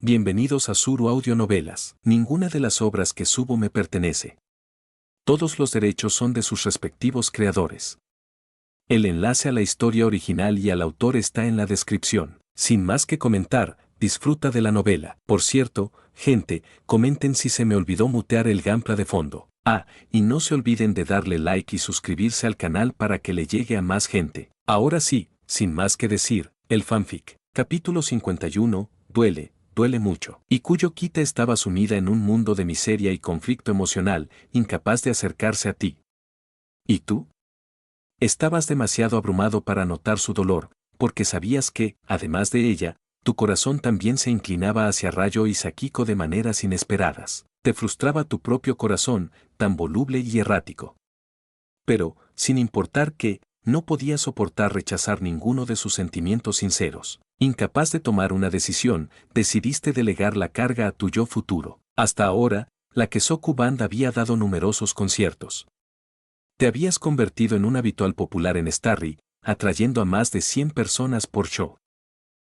Bienvenidos a Suru Audionovelas. Ninguna de las obras que subo me pertenece. Todos los derechos son de sus respectivos creadores. El enlace a la historia original y al autor está en la descripción. Sin más que comentar, disfruta de la novela. Por cierto, gente, comenten si se me olvidó mutear el Gampla de fondo. Y no se olviden de darle like y suscribirse al canal para que le llegue a más gente. Ahora sí, sin más que decir, el fanfic. Capítulo 51, duele mucho. Y cuyo Kita estaba sumida en un mundo de miseria y conflicto emocional, incapaz de acercarse a ti. ¿Y tú? Estabas demasiado abrumado para notar su dolor, porque sabías que, además de ella, tu corazón también se inclinaba hacia Rayo y Sakiko de maneras inesperadas. Te frustraba tu propio corazón, tan voluble y errático. Pero, sin importar que, no podías soportar rechazar ninguno de sus sentimientos sinceros. Incapaz de tomar una decisión, decidiste delegar la carga a tu yo futuro. Hasta ahora, la Kesoku Band había dado numerosos conciertos. Te habías convertido en un habitual popular en Starry, atrayendo a más de 100 personas por show.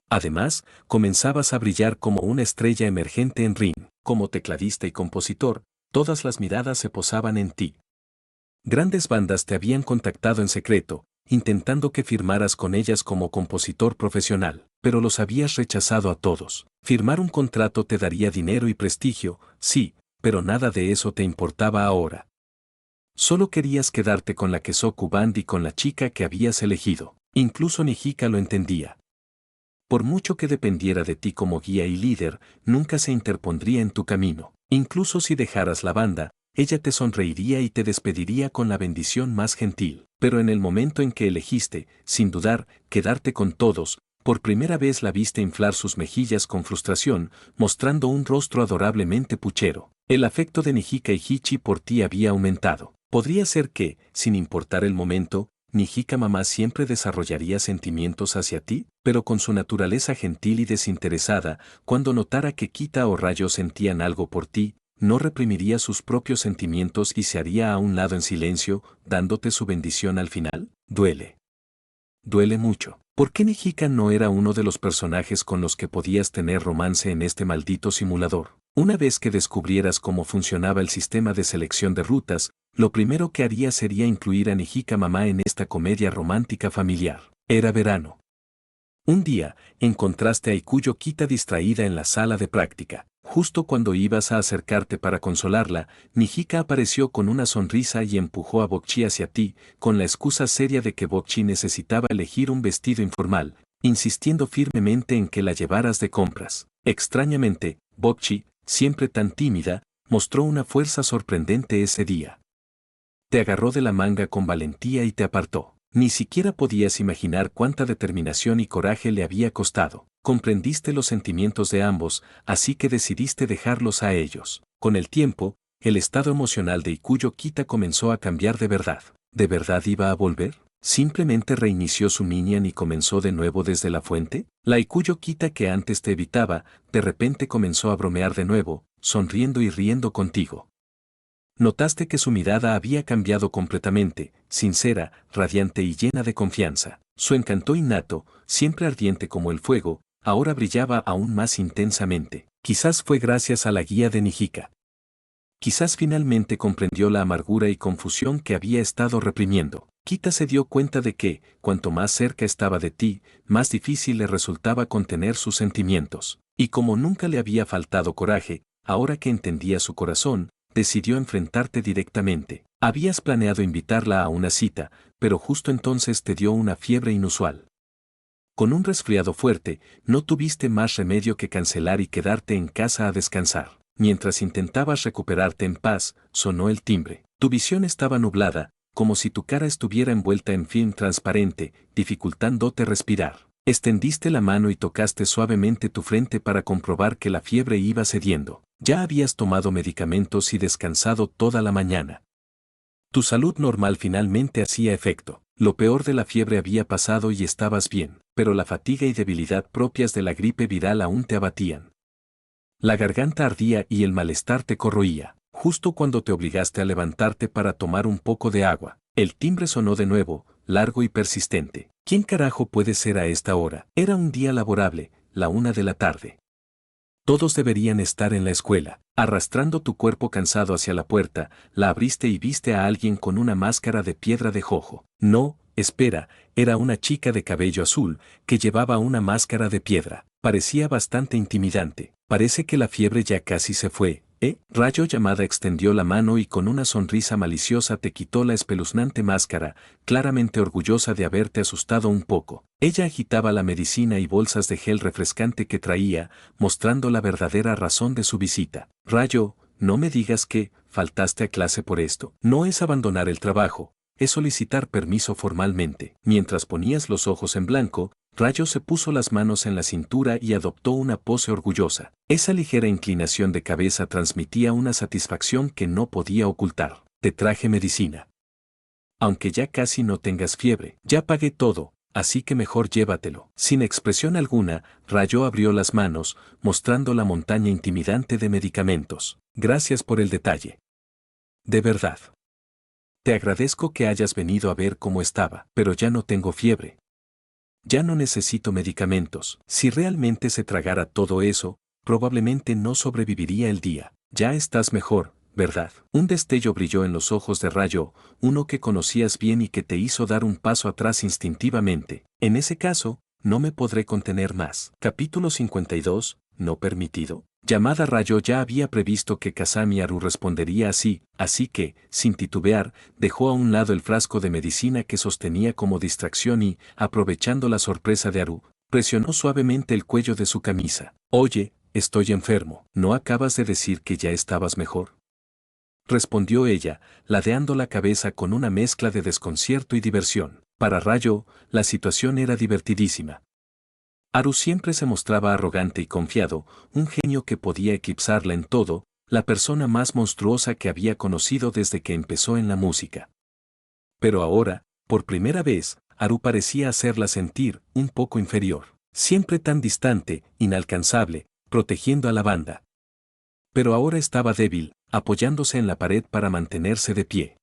Además, comenzabas a brillar como una estrella emergente en Rin. Como tecladista y compositor, todas las miradas se posaban en ti. Grandes bandas te habían contactado en secreto, intentando que firmaras con ellas como compositor profesional, pero los habías rechazado a todos. Firmar un contrato te daría dinero y prestigio, sí, pero nada de eso te importaba ahora. Solo querías quedarte con la Kesoku Band y con la chica que habías elegido. Incluso Nijika lo entendía. Por mucho que dependiera de ti como guía y líder, nunca se interpondría en tu camino. Incluso si dejaras la banda, ella te sonreiría y te despediría con la bendición más gentil. Pero en el momento en que elegiste, sin dudar, quedarte con todos, por primera vez la viste inflar sus mejillas con frustración, mostrando un rostro adorablemente puchero. El afecto de Nijika y Hichi por ti había aumentado. Podría ser que, sin importar el momento, Nijika mamá siempre desarrollaría sentimientos hacia ti, pero con su naturaleza gentil y desinteresada, cuando notara que Kita o Rayo sentían algo por ti, no reprimiría sus propios sentimientos y se haría a un lado en silencio, dándote su bendición al final. Duele mucho. ¿Por qué Nijika no era uno de los personajes con los que podías tener romance en este maldito simulador? Una vez que descubrieras cómo funcionaba el sistema de selección de rutas, lo primero que harías sería incluir a Nijika mamá en esta comedia romántica familiar. Era verano. Un día, encontraste a Ikuyo Kita distraída en la sala de práctica. Justo cuando ibas a acercarte para consolarla, Nijika apareció con una sonrisa y empujó a Bokchi hacia ti, con la excusa seria de que Bokchi necesitaba elegir un vestido informal, insistiendo firmemente en que la llevaras de compras. Extrañamente, Bokchi, siempre tan tímida, mostró una fuerza sorprendente ese día. Te agarró de la manga con valentía y te apartó. Ni siquiera podías imaginar cuánta determinación y coraje le había costado. Comprendiste los sentimientos de ambos, así que decidiste dejarlos a ellos. Con el tiempo, el estado emocional de Ikuyo Kita comenzó a cambiar de verdad. ¿De verdad iba a volver? ¿Simplemente reinició su Minion y comenzó de nuevo desde la fuente? La Ikuyo Kita que antes te evitaba, de repente comenzó a bromear de nuevo, sonriendo y riendo contigo. Notaste que su mirada había cambiado completamente, sincera, radiante y llena de confianza. Su encanto innato, siempre ardiente como el fuego, ahora brillaba aún más intensamente. Quizás fue gracias a la guía de Nijika. Quizás finalmente comprendió la amargura y confusión que había estado reprimiendo. Kita se dio cuenta de que, cuanto más cerca estaba de ti, más difícil le resultaba contener sus sentimientos. Y como nunca le había faltado coraje, ahora que entendía su corazón, decidió enfrentarte directamente. Habías planeado invitarla a una cita, pero justo entonces te dio una fiebre inusual. Con un resfriado fuerte, no tuviste más remedio que cancelar y quedarte en casa a descansar. Mientras intentabas recuperarte en paz, sonó el timbre. Tu visión estaba nublada, como si tu cara estuviera envuelta en film transparente, dificultándote respirar. Extendiste la mano y tocaste suavemente tu frente para comprobar que la fiebre iba cediendo. Ya habías tomado medicamentos y descansado toda la mañana. Tu salud normal finalmente hacía efecto. Lo peor de la fiebre había pasado y estabas bien, pero la fatiga y debilidad propias de la gripe viral aún te abatían. La garganta ardía y el malestar te corroía. Justo cuando te obligaste a levantarte para tomar un poco de agua, el timbre sonó de nuevo, largo y persistente. ¿Quién carajo puede ser a esta hora? Era un día laborable, la 1 de la tarde. Todos deberían estar en la escuela. Arrastrando tu cuerpo cansado hacia la puerta, la abriste y viste a alguien con una máscara de piedra de jojo. No, espera, era una chica de cabello azul, que llevaba una máscara de piedra. Parecía bastante intimidante. Parece que la fiebre ya casi se fue, ¿eh? Rayo Yamada extendió la mano y con una sonrisa maliciosa te quitó la espeluznante máscara, claramente orgullosa de haberte asustado un poco. Ella agitaba la medicina y bolsas de gel refrescante que traía, mostrando la verdadera razón de su visita. Rayo, no me digas que faltaste a clase por esto. No es abandonar el trabajo, es solicitar permiso formalmente. Mientras ponías los ojos en blanco, Rayo se puso las manos en la cintura y adoptó una pose orgullosa. Esa ligera inclinación de cabeza transmitía una satisfacción que no podía ocultar. Te traje medicina. Aunque ya casi no tengas fiebre, ya pagué todo, así que mejor llévatelo. Sin expresión alguna, Rayo abrió las manos, mostrando la montaña intimidante de medicamentos. Gracias por el detalle. De verdad. Te agradezco que hayas venido a ver cómo estaba, pero ya no tengo fiebre. Ya no necesito medicamentos. Si realmente se tragara todo eso, probablemente no sobreviviría el día. Ya estás mejor, ¿verdad? Un destello brilló en los ojos de Rayo, uno que conocías bien y que te hizo dar un paso atrás instintivamente. En ese caso, no me podré contener más. Capítulo 52, no permitido. Llamada Rayo ya había previsto que Kazami Haru respondería así que, sin titubear, dejó a un lado el frasco de medicina que sostenía como distracción y, aprovechando la sorpresa de Haru, presionó suavemente el cuello de su camisa. Oye, estoy enfermo. ¿No acabas de decir que ya estabas mejor? Respondió ella, ladeando la cabeza con una mezcla de desconcierto y diversión. Para Rayo, la situación era divertidísima. Haru siempre se mostraba arrogante y confiado, un genio que podía eclipsarla en todo, la persona más monstruosa que había conocido desde que empezó en la música. Pero ahora, por primera vez, Haru parecía hacerla sentir un poco inferior, siempre tan distante, inalcanzable, protegiendo a la banda. Pero ahora estaba débil, apoyándose en la pared para mantenerse de pie.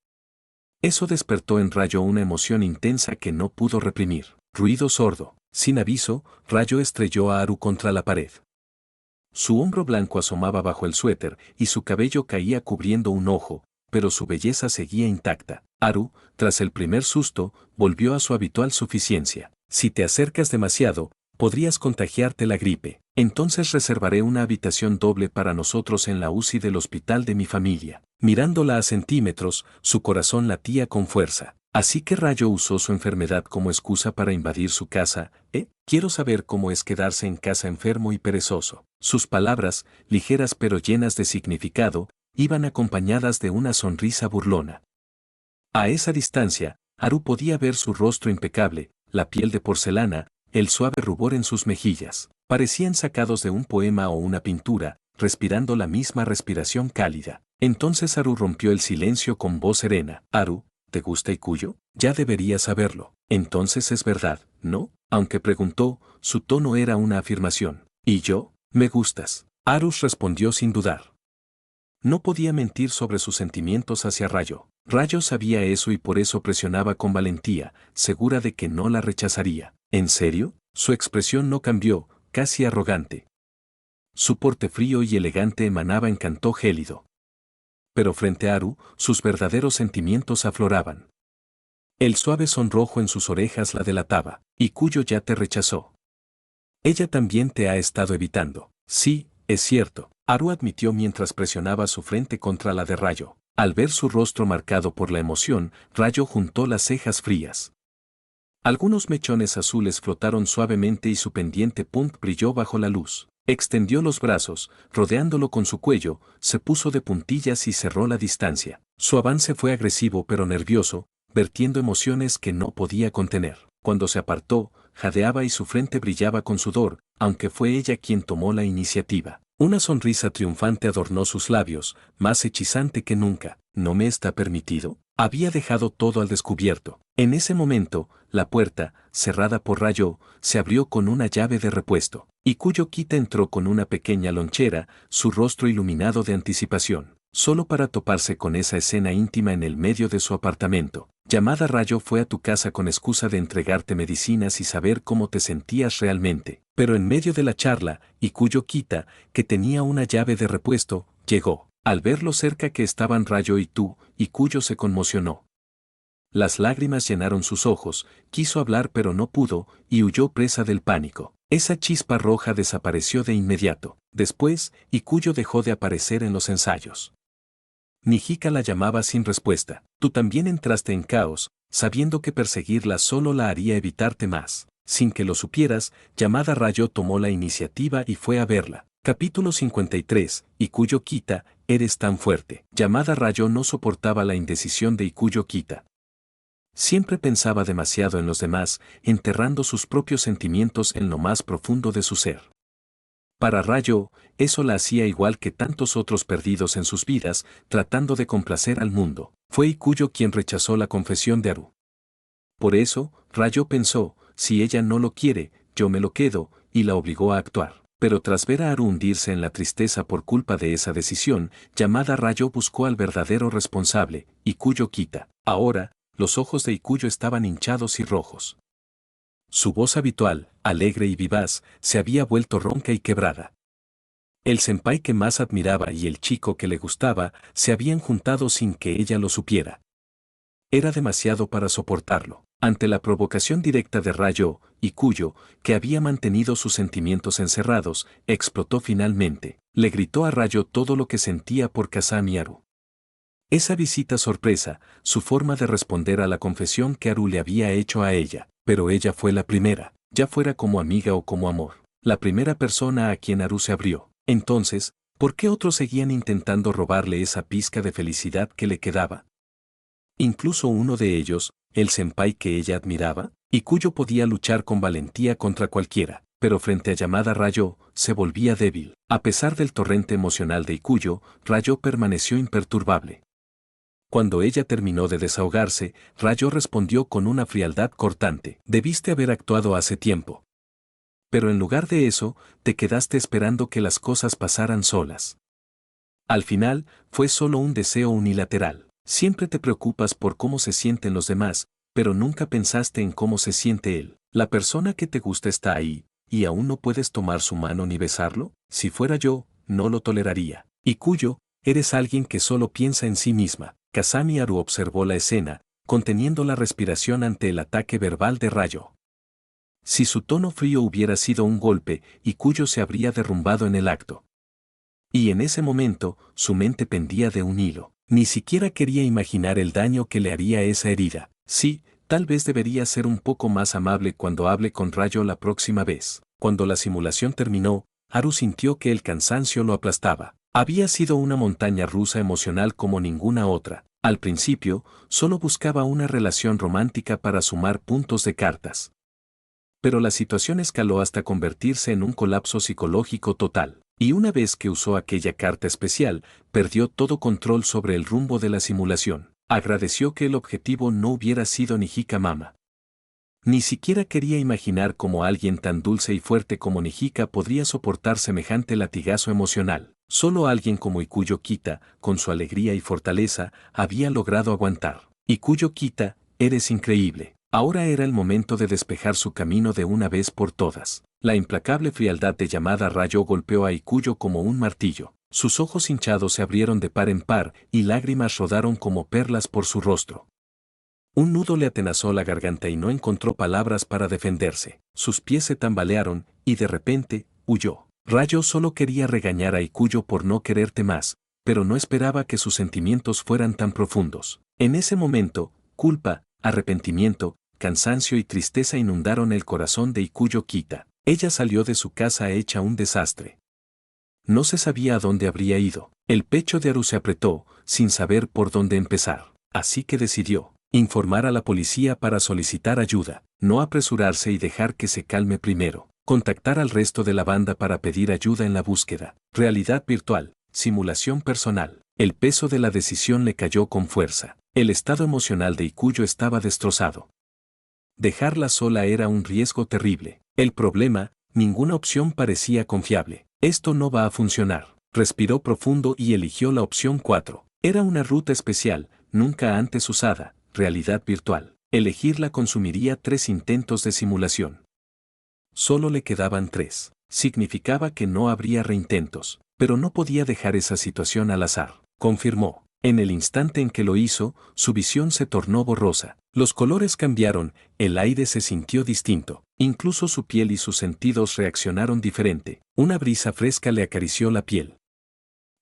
Eso despertó en Rayo una emoción intensa que no pudo reprimir. Ruido sordo. Sin aviso, Rayo estrelló a Haru contra la pared. Su hombro blanco asomaba bajo el suéter y su cabello caía cubriendo un ojo, pero su belleza seguía intacta. Haru, tras el primer susto, volvió a su habitual suficiencia. Si te acercas demasiado, podrías contagiarte la gripe. Entonces reservaré una habitación doble para nosotros en la UCI del hospital de mi familia. Mirándola a centímetros, su corazón latía con fuerza. Así que Rayo usó su enfermedad como excusa para invadir su casa, Quiero saber cómo es quedarse en casa enfermo y perezoso. Sus palabras, ligeras pero llenas de significado, iban acompañadas de una sonrisa burlona. A esa distancia, Haru podía ver su rostro impecable, la piel de porcelana, el suave rubor en sus mejillas. Parecían sacados de un poema o una pintura, respirando la misma respiración cálida. Entonces Haru rompió el silencio con voz serena. Haru, ¿te gusta Ikuyo? Ya deberías saberlo. Entonces es verdad, ¿no? Aunque preguntó, su tono era una afirmación. ¿Y yo? Me gustas. Haru respondió sin dudar. No podía mentir sobre sus sentimientos hacia Rayo. Rayo sabía eso y por eso presionaba con valentía, segura de que no la rechazaría. ¿En serio? Su expresión no cambió, casi arrogante. Su porte frío y elegante emanaba encanto gélido. Pero frente a Haru, sus verdaderos sentimientos afloraban. El suave sonrojo en sus orejas la delataba. Ikuyo ya te rechazó. Ella también te ha estado evitando. Sí, es cierto, Haru admitió mientras presionaba su frente contra la de Rayo. Al ver su rostro marcado por la emoción, Rayo juntó las cejas frías. Algunos mechones azules flotaron suavemente y su pendiente punt brilló bajo la luz. Extendió los brazos, rodeándolo con su cuello, se puso de puntillas y cerró la distancia. Su avance fue agresivo pero nervioso, vertiendo emociones que no podía contener. Cuando se apartó, jadeaba y su frente brillaba con sudor, aunque fue ella quien tomó la iniciativa. Una sonrisa triunfante adornó sus labios, más hechizante que nunca. ¿No me está permitido? Había dejado todo al descubierto. En ese momento, la puerta, cerrada por Rayo, se abrió con una llave de repuesto. Ikuyo Kita entró con una pequeña lonchera, su rostro iluminado de anticipación, solo para toparse con esa escena íntima en el medio de su apartamento. Llamada Rayo fue a tu casa con excusa de entregarte medicinas y saber cómo te sentías realmente. Pero en medio de la charla, Ikuyo Kita, que tenía una llave de repuesto, llegó. Al ver lo cerca que estaban Rayo y tú, Ikuyo se conmocionó. Las lágrimas llenaron sus ojos, quiso hablar pero no pudo, y huyó presa del pánico. Esa chispa roja desapareció de inmediato. Después, Ikuyo dejó de aparecer en los ensayos. Nijika la llamaba sin respuesta. Tú también entraste en caos, sabiendo que perseguirla solo la haría evitarte más. Sin que lo supieras, Llamada Rayo tomó la iniciativa y fue a verla. Capítulo 53. Ikuyo Kita, eres tan fuerte. Llamada Rayo no soportaba la indecisión de Ikuyo Kita. Siempre pensaba demasiado en los demás, enterrando sus propios sentimientos en lo más profundo de su ser. Para Rayo, eso la hacía igual que tantos otros perdidos en sus vidas, tratando de complacer al mundo. Fue Ikuyo quien rechazó la confesión de Haru. Por eso, Rayo pensó, si ella no lo quiere, yo me lo quedo, y la obligó a actuar. Pero tras ver a Haru hundirse en la tristeza por culpa de esa decisión, Llamada Rayo buscó al verdadero responsable, Ikuyo Kita. Ahora, los ojos de Ikuyo estaban hinchados y rojos. Su voz habitual, alegre y vivaz, se había vuelto ronca y quebrada. El senpai que más admiraba y el chico que le gustaba se habían juntado sin que ella lo supiera. Era demasiado para soportarlo. Ante la provocación directa de Rayo, Ikuyo, que había mantenido sus sentimientos encerrados, explotó finalmente. Le gritó a Rayo todo lo que sentía por Kazami Haru. Esa visita sorpresa, su forma de responder a la confesión que Haru le había hecho a ella, pero ella fue la primera, ya fuera como amiga o como amor, la primera persona a quien Haru se abrió. Entonces, ¿por qué otros seguían intentando robarle esa pizca de felicidad que le quedaba? Incluso uno de ellos, el senpai que ella admiraba, y cuyo podía luchar con valentía contra cualquiera, pero frente a Llamada Rayo, se volvía débil. A pesar del torrente emocional de Ikuyo, Rayo permaneció imperturbable. Cuando ella terminó de desahogarse, Rayo respondió con una frialdad cortante. Debiste haber actuado hace tiempo. Pero en lugar de eso, te quedaste esperando que las cosas pasaran solas. Al final, fue solo un deseo unilateral. Siempre te preocupas por cómo se sienten los demás, pero nunca pensaste en cómo se siente él. La persona que te gusta está ahí, y aún no puedes tomar su mano ni besarlo. Si fuera yo, no lo toleraría. Ikuyo, eres alguien que solo piensa en sí misma. Kazami Haru observó la escena, conteniendo la respiración ante el ataque verbal de Rayo. Si su tono frío hubiera sido un golpe, Ikuyo se habría derrumbado en el acto. Y en ese momento, su mente pendía de un hilo. Ni siquiera quería imaginar el daño que le haría esa herida. Sí, tal vez debería ser un poco más amable cuando hable con Rayo la próxima vez. Cuando la simulación terminó, Haru sintió que el cansancio lo aplastaba. Había sido una montaña rusa emocional como ninguna otra. Al principio, solo buscaba una relación romántica para sumar puntos de cartas. Pero la situación escaló hasta convertirse en un colapso psicológico total. Y una vez que usó aquella carta especial, perdió todo control sobre el rumbo de la simulación. Agradeció que el objetivo no hubiera sido Nijika Mama. Ni siquiera quería imaginar cómo alguien tan dulce y fuerte como Nijika podría soportar semejante latigazo emocional. Solo alguien como Ikuyo Kita, con su alegría y fortaleza, había logrado aguantar. Ikuyo Kita, eres increíble. Ahora era el momento de despejar su camino de una vez por todas. La implacable frialdad de Llamada Rayo golpeó a Ikuyo como un martillo. Sus ojos hinchados se abrieron de par en par y lágrimas rodaron como perlas por su rostro. Un nudo le atenazó la garganta y no encontró palabras para defenderse. Sus pies se tambalearon y de repente, huyó. Rayo solo quería regañar a Ikuyo por no quererte más, pero no esperaba que sus sentimientos fueran tan profundos. En ese momento, culpa, arrepentimiento, cansancio y tristeza inundaron el corazón de Ikuyo Kita. Ella salió de su casa hecha un desastre. No se sabía a dónde habría ido. El pecho de Haru se apretó, sin saber por dónde empezar. Así que decidió informar a la policía para solicitar ayuda, no apresurarse y dejar que se calme primero. Contactar al resto de la banda para pedir ayuda en la búsqueda. Realidad virtual, simulación personal. El peso de la decisión le cayó con fuerza. El estado emocional de Ikuyo estaba destrozado. Dejarla sola era un riesgo terrible. El problema, ninguna opción parecía confiable. Esto no va a funcionar. Respiró profundo y eligió la opción 4. Era una ruta especial, nunca antes usada, realidad virtual. Elegirla consumiría 3 intentos de simulación. Solo le quedaban 3. Significaba que no habría reintentos, pero no podía dejar esa situación al azar, confirmó. En el instante en que lo hizo, su visión se tornó borrosa. Los colores cambiaron, el aire se sintió distinto, incluso su piel y sus sentidos reaccionaron diferente. Una brisa fresca le acarició la piel.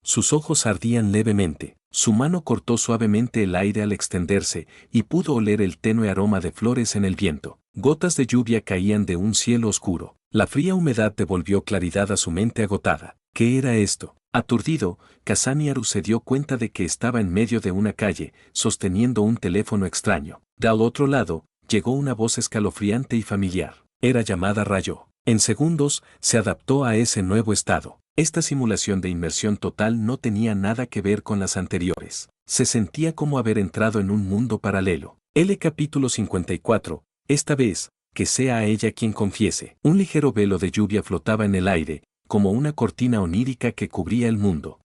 Sus ojos ardían levemente, su mano cortó suavemente el aire al extenderse y pudo oler el tenue aroma de flores en el viento. Gotas de lluvia caían de un cielo oscuro. La fría humedad devolvió claridad a su mente agotada. ¿Qué era esto? Aturdido, Kazami Haru se dio cuenta de que estaba en medio de una calle, sosteniendo un teléfono extraño. De al otro lado, llegó una voz escalofriante y familiar. Era llamada Rayo. En segundos, se adaptó a ese nuevo estado. Esta simulación de inmersión total no tenía nada que ver con las anteriores. Se sentía como haber entrado en un mundo paralelo. L capítulo 54. Esta vez, que sea ella quien confiese. Un ligero velo de lluvia flotaba en el aire, como una cortina onírica que cubría el mundo.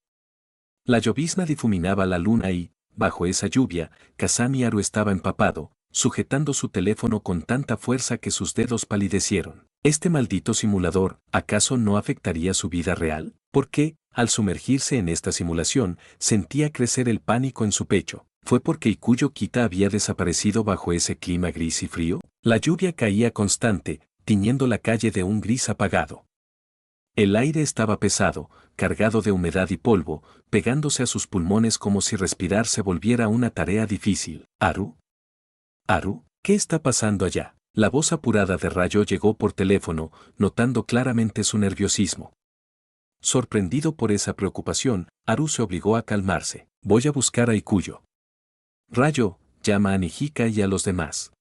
La llovizna difuminaba la luna y, bajo esa lluvia, Kazami Haru estaba empapado, sujetando su teléfono con tanta fuerza que sus dedos palidecieron. ¿Este maldito simulador, acaso no afectaría su vida real? Porque, al sumergirse en esta simulación, sentía crecer el pánico en su pecho. ¿Fue porque Ikuyo Kita había desaparecido bajo ese clima gris y frío? La lluvia caía constante, tiñendo la calle de un gris apagado. El aire estaba pesado, cargado de humedad y polvo, pegándose a sus pulmones como si respirar se volviera una tarea difícil. ¿Haru? ¿Haru? ¿Qué está pasando allá? La voz apurada de Rayo llegó por teléfono, notando claramente su nerviosismo. Sorprendido por esa preocupación, Haru se obligó a calmarse. Voy a buscar a Ikuyo. Rayo, llama a Nijika y a los demás.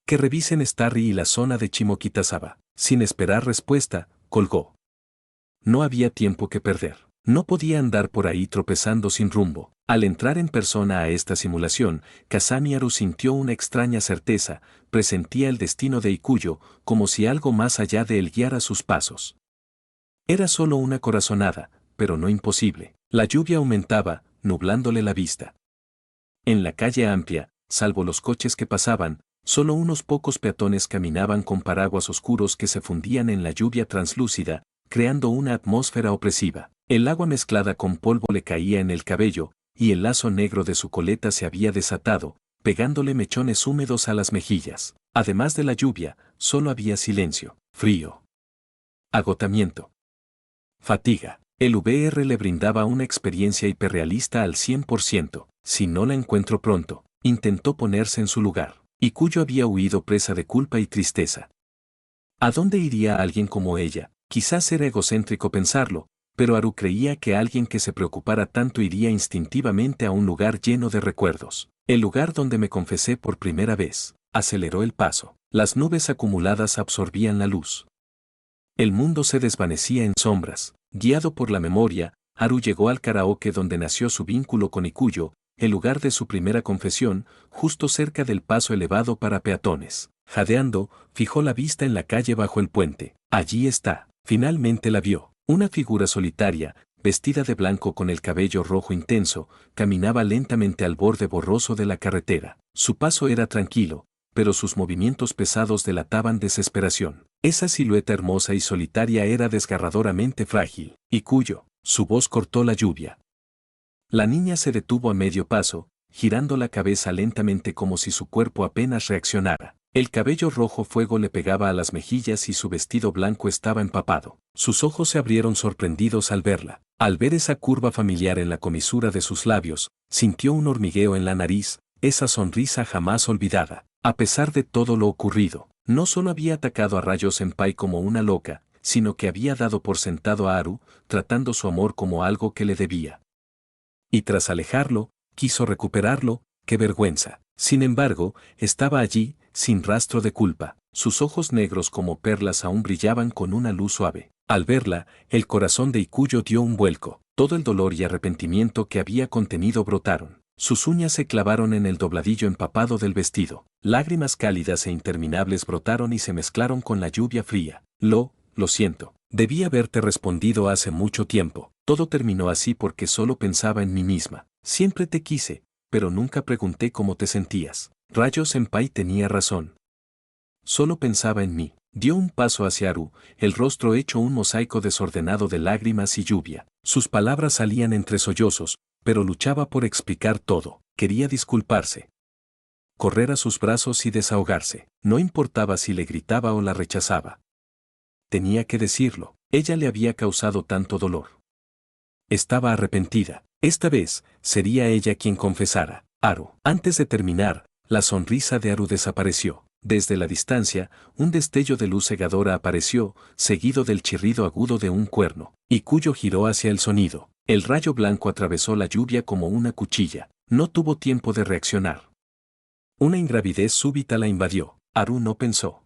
Que revisen Starry y la zona de Chimokitazawa. Sin esperar respuesta, colgó. No había tiempo que perder. No podía andar por ahí tropezando sin rumbo. Al entrar en persona a esta simulación, Kazami Haru sintió una extraña certeza, presentía el destino de Ikuyo, como si algo más allá de él guiara sus pasos. Era solo una corazonada, pero no imposible. La lluvia aumentaba, nublándole la vista. En la calle amplia, salvo los coches que pasaban, solo unos pocos peatones caminaban con paraguas oscuros que se fundían en la lluvia translúcida, creando una atmósfera opresiva. El agua mezclada con polvo le caía en el cabello, y el lazo negro de su coleta se había desatado, pegándole mechones húmedos a las mejillas. Además de la lluvia, solo había silencio, frío, agotamiento, fatiga. El VR le brindaba una experiencia hiperrealista al 100%. Si no la encuentro pronto, intentó ponerse en su lugar. Ikuyo había huido presa de culpa y tristeza. ¿A dónde iría alguien como ella? Quizás era egocéntrico pensarlo, pero Haru creía que alguien que se preocupara tanto iría instintivamente a un lugar lleno de recuerdos. El lugar donde me confesé por primera vez. Aceleró el paso. Las nubes acumuladas absorbían la luz. El mundo se desvanecía en sombras. Guiado por la memoria, Haru llegó al karaoke donde nació su vínculo con Ikuyo, el lugar de su primera confesión, justo cerca del paso elevado para peatones. Jadeando, fijó la vista en la calle bajo el puente. Allí está. Finalmente la vio. Una figura solitaria, vestida de blanco con el cabello rojo intenso, caminaba lentamente al borde borroso de la carretera. Su paso era tranquilo, pero sus movimientos pesados delataban desesperación. Esa silueta hermosa y solitaria era desgarradoramente frágil. Ikuyo, su voz cortó la lluvia. La niña se detuvo a medio paso, girando la cabeza lentamente como si su cuerpo apenas reaccionara. El cabello rojo fuego le pegaba a las mejillas y su vestido blanco estaba empapado. Sus ojos se abrieron sorprendidos al verla. Al ver esa curva familiar en la comisura de sus labios, sintió un hormigueo en la nariz, esa sonrisa jamás olvidada. A pesar de todo lo ocurrido, no solo había atacado a Rayo Senpai como una loca, sino que había dado por sentado a Haru, tratando su amor como algo que le debía. Y tras alejarlo, quiso recuperarlo, qué vergüenza. Sin embargo, estaba allí, sin rastro de culpa. Sus ojos negros como perlas aún brillaban con una luz suave. Al verla, el corazón de Ikuyo dio un vuelco. Todo el dolor y arrepentimiento que había contenido brotaron. Sus uñas se clavaron en el dobladillo empapado del vestido. Lágrimas cálidas e interminables brotaron y se mezclaron con la lluvia fría. Lo siento. Debí haberte respondido hace mucho tiempo. Todo terminó así porque solo pensaba en mí misma. Siempre te quise, pero nunca pregunté cómo te sentías. Rayo-senpai tenía razón. Solo pensaba en mí. Dio un paso hacia Haru, el rostro hecho un mosaico desordenado de lágrimas y lluvia. Sus palabras salían entre sollozos, pero luchaba por explicar todo. Quería disculparse. Correr a sus brazos y desahogarse. No importaba si le gritaba o la rechazaba. Tenía que decirlo. Ella le había causado tanto dolor. Estaba arrepentida. Esta vez, sería ella quien confesara. Haru. Antes de terminar, la sonrisa de Haru desapareció. Desde la distancia, un destello de luz cegadora apareció, seguido del chirrido agudo de un cuerno, y Cuyo giró hacia el sonido. El rayo blanco atravesó la lluvia como una cuchilla. No tuvo tiempo de reaccionar. Una ingravidez súbita la invadió. Haru no pensó.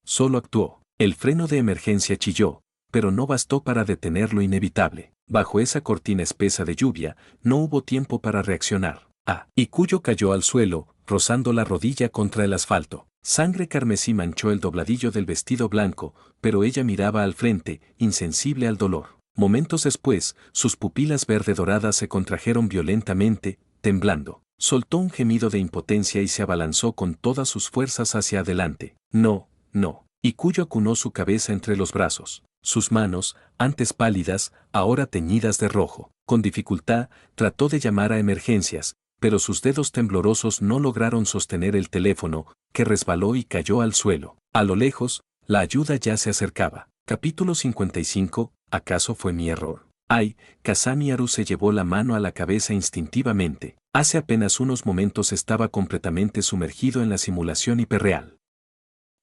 Solo actuó. El freno de emergencia chilló, pero no bastó para detener lo inevitable. Bajo esa cortina espesa de lluvia, no hubo tiempo para reaccionar. Y Cuyo cayó al suelo, rozando la rodilla contra el asfalto. Sangre carmesí manchó el dobladillo del vestido blanco, pero ella miraba al frente, insensible al dolor. Momentos después, sus pupilas verde-doradas se contrajeron violentamente, temblando. Soltó un gemido de impotencia y se abalanzó con todas sus fuerzas hacia adelante. No, no. Y Cuyo acunó su cabeza entre los brazos. Sus manos, antes pálidas, ahora teñidas de rojo. Con dificultad, trató de llamar a emergencias, pero sus dedos temblorosos no lograron sostener el teléfono, que resbaló y cayó al suelo. A lo lejos, la ayuda ya se acercaba. Capítulo 55. ¿Acaso fue mi error? Ay, Kazami Haru se llevó la mano a la cabeza instintivamente. Hace apenas unos momentos estaba completamente sumergido en la simulación hiperreal.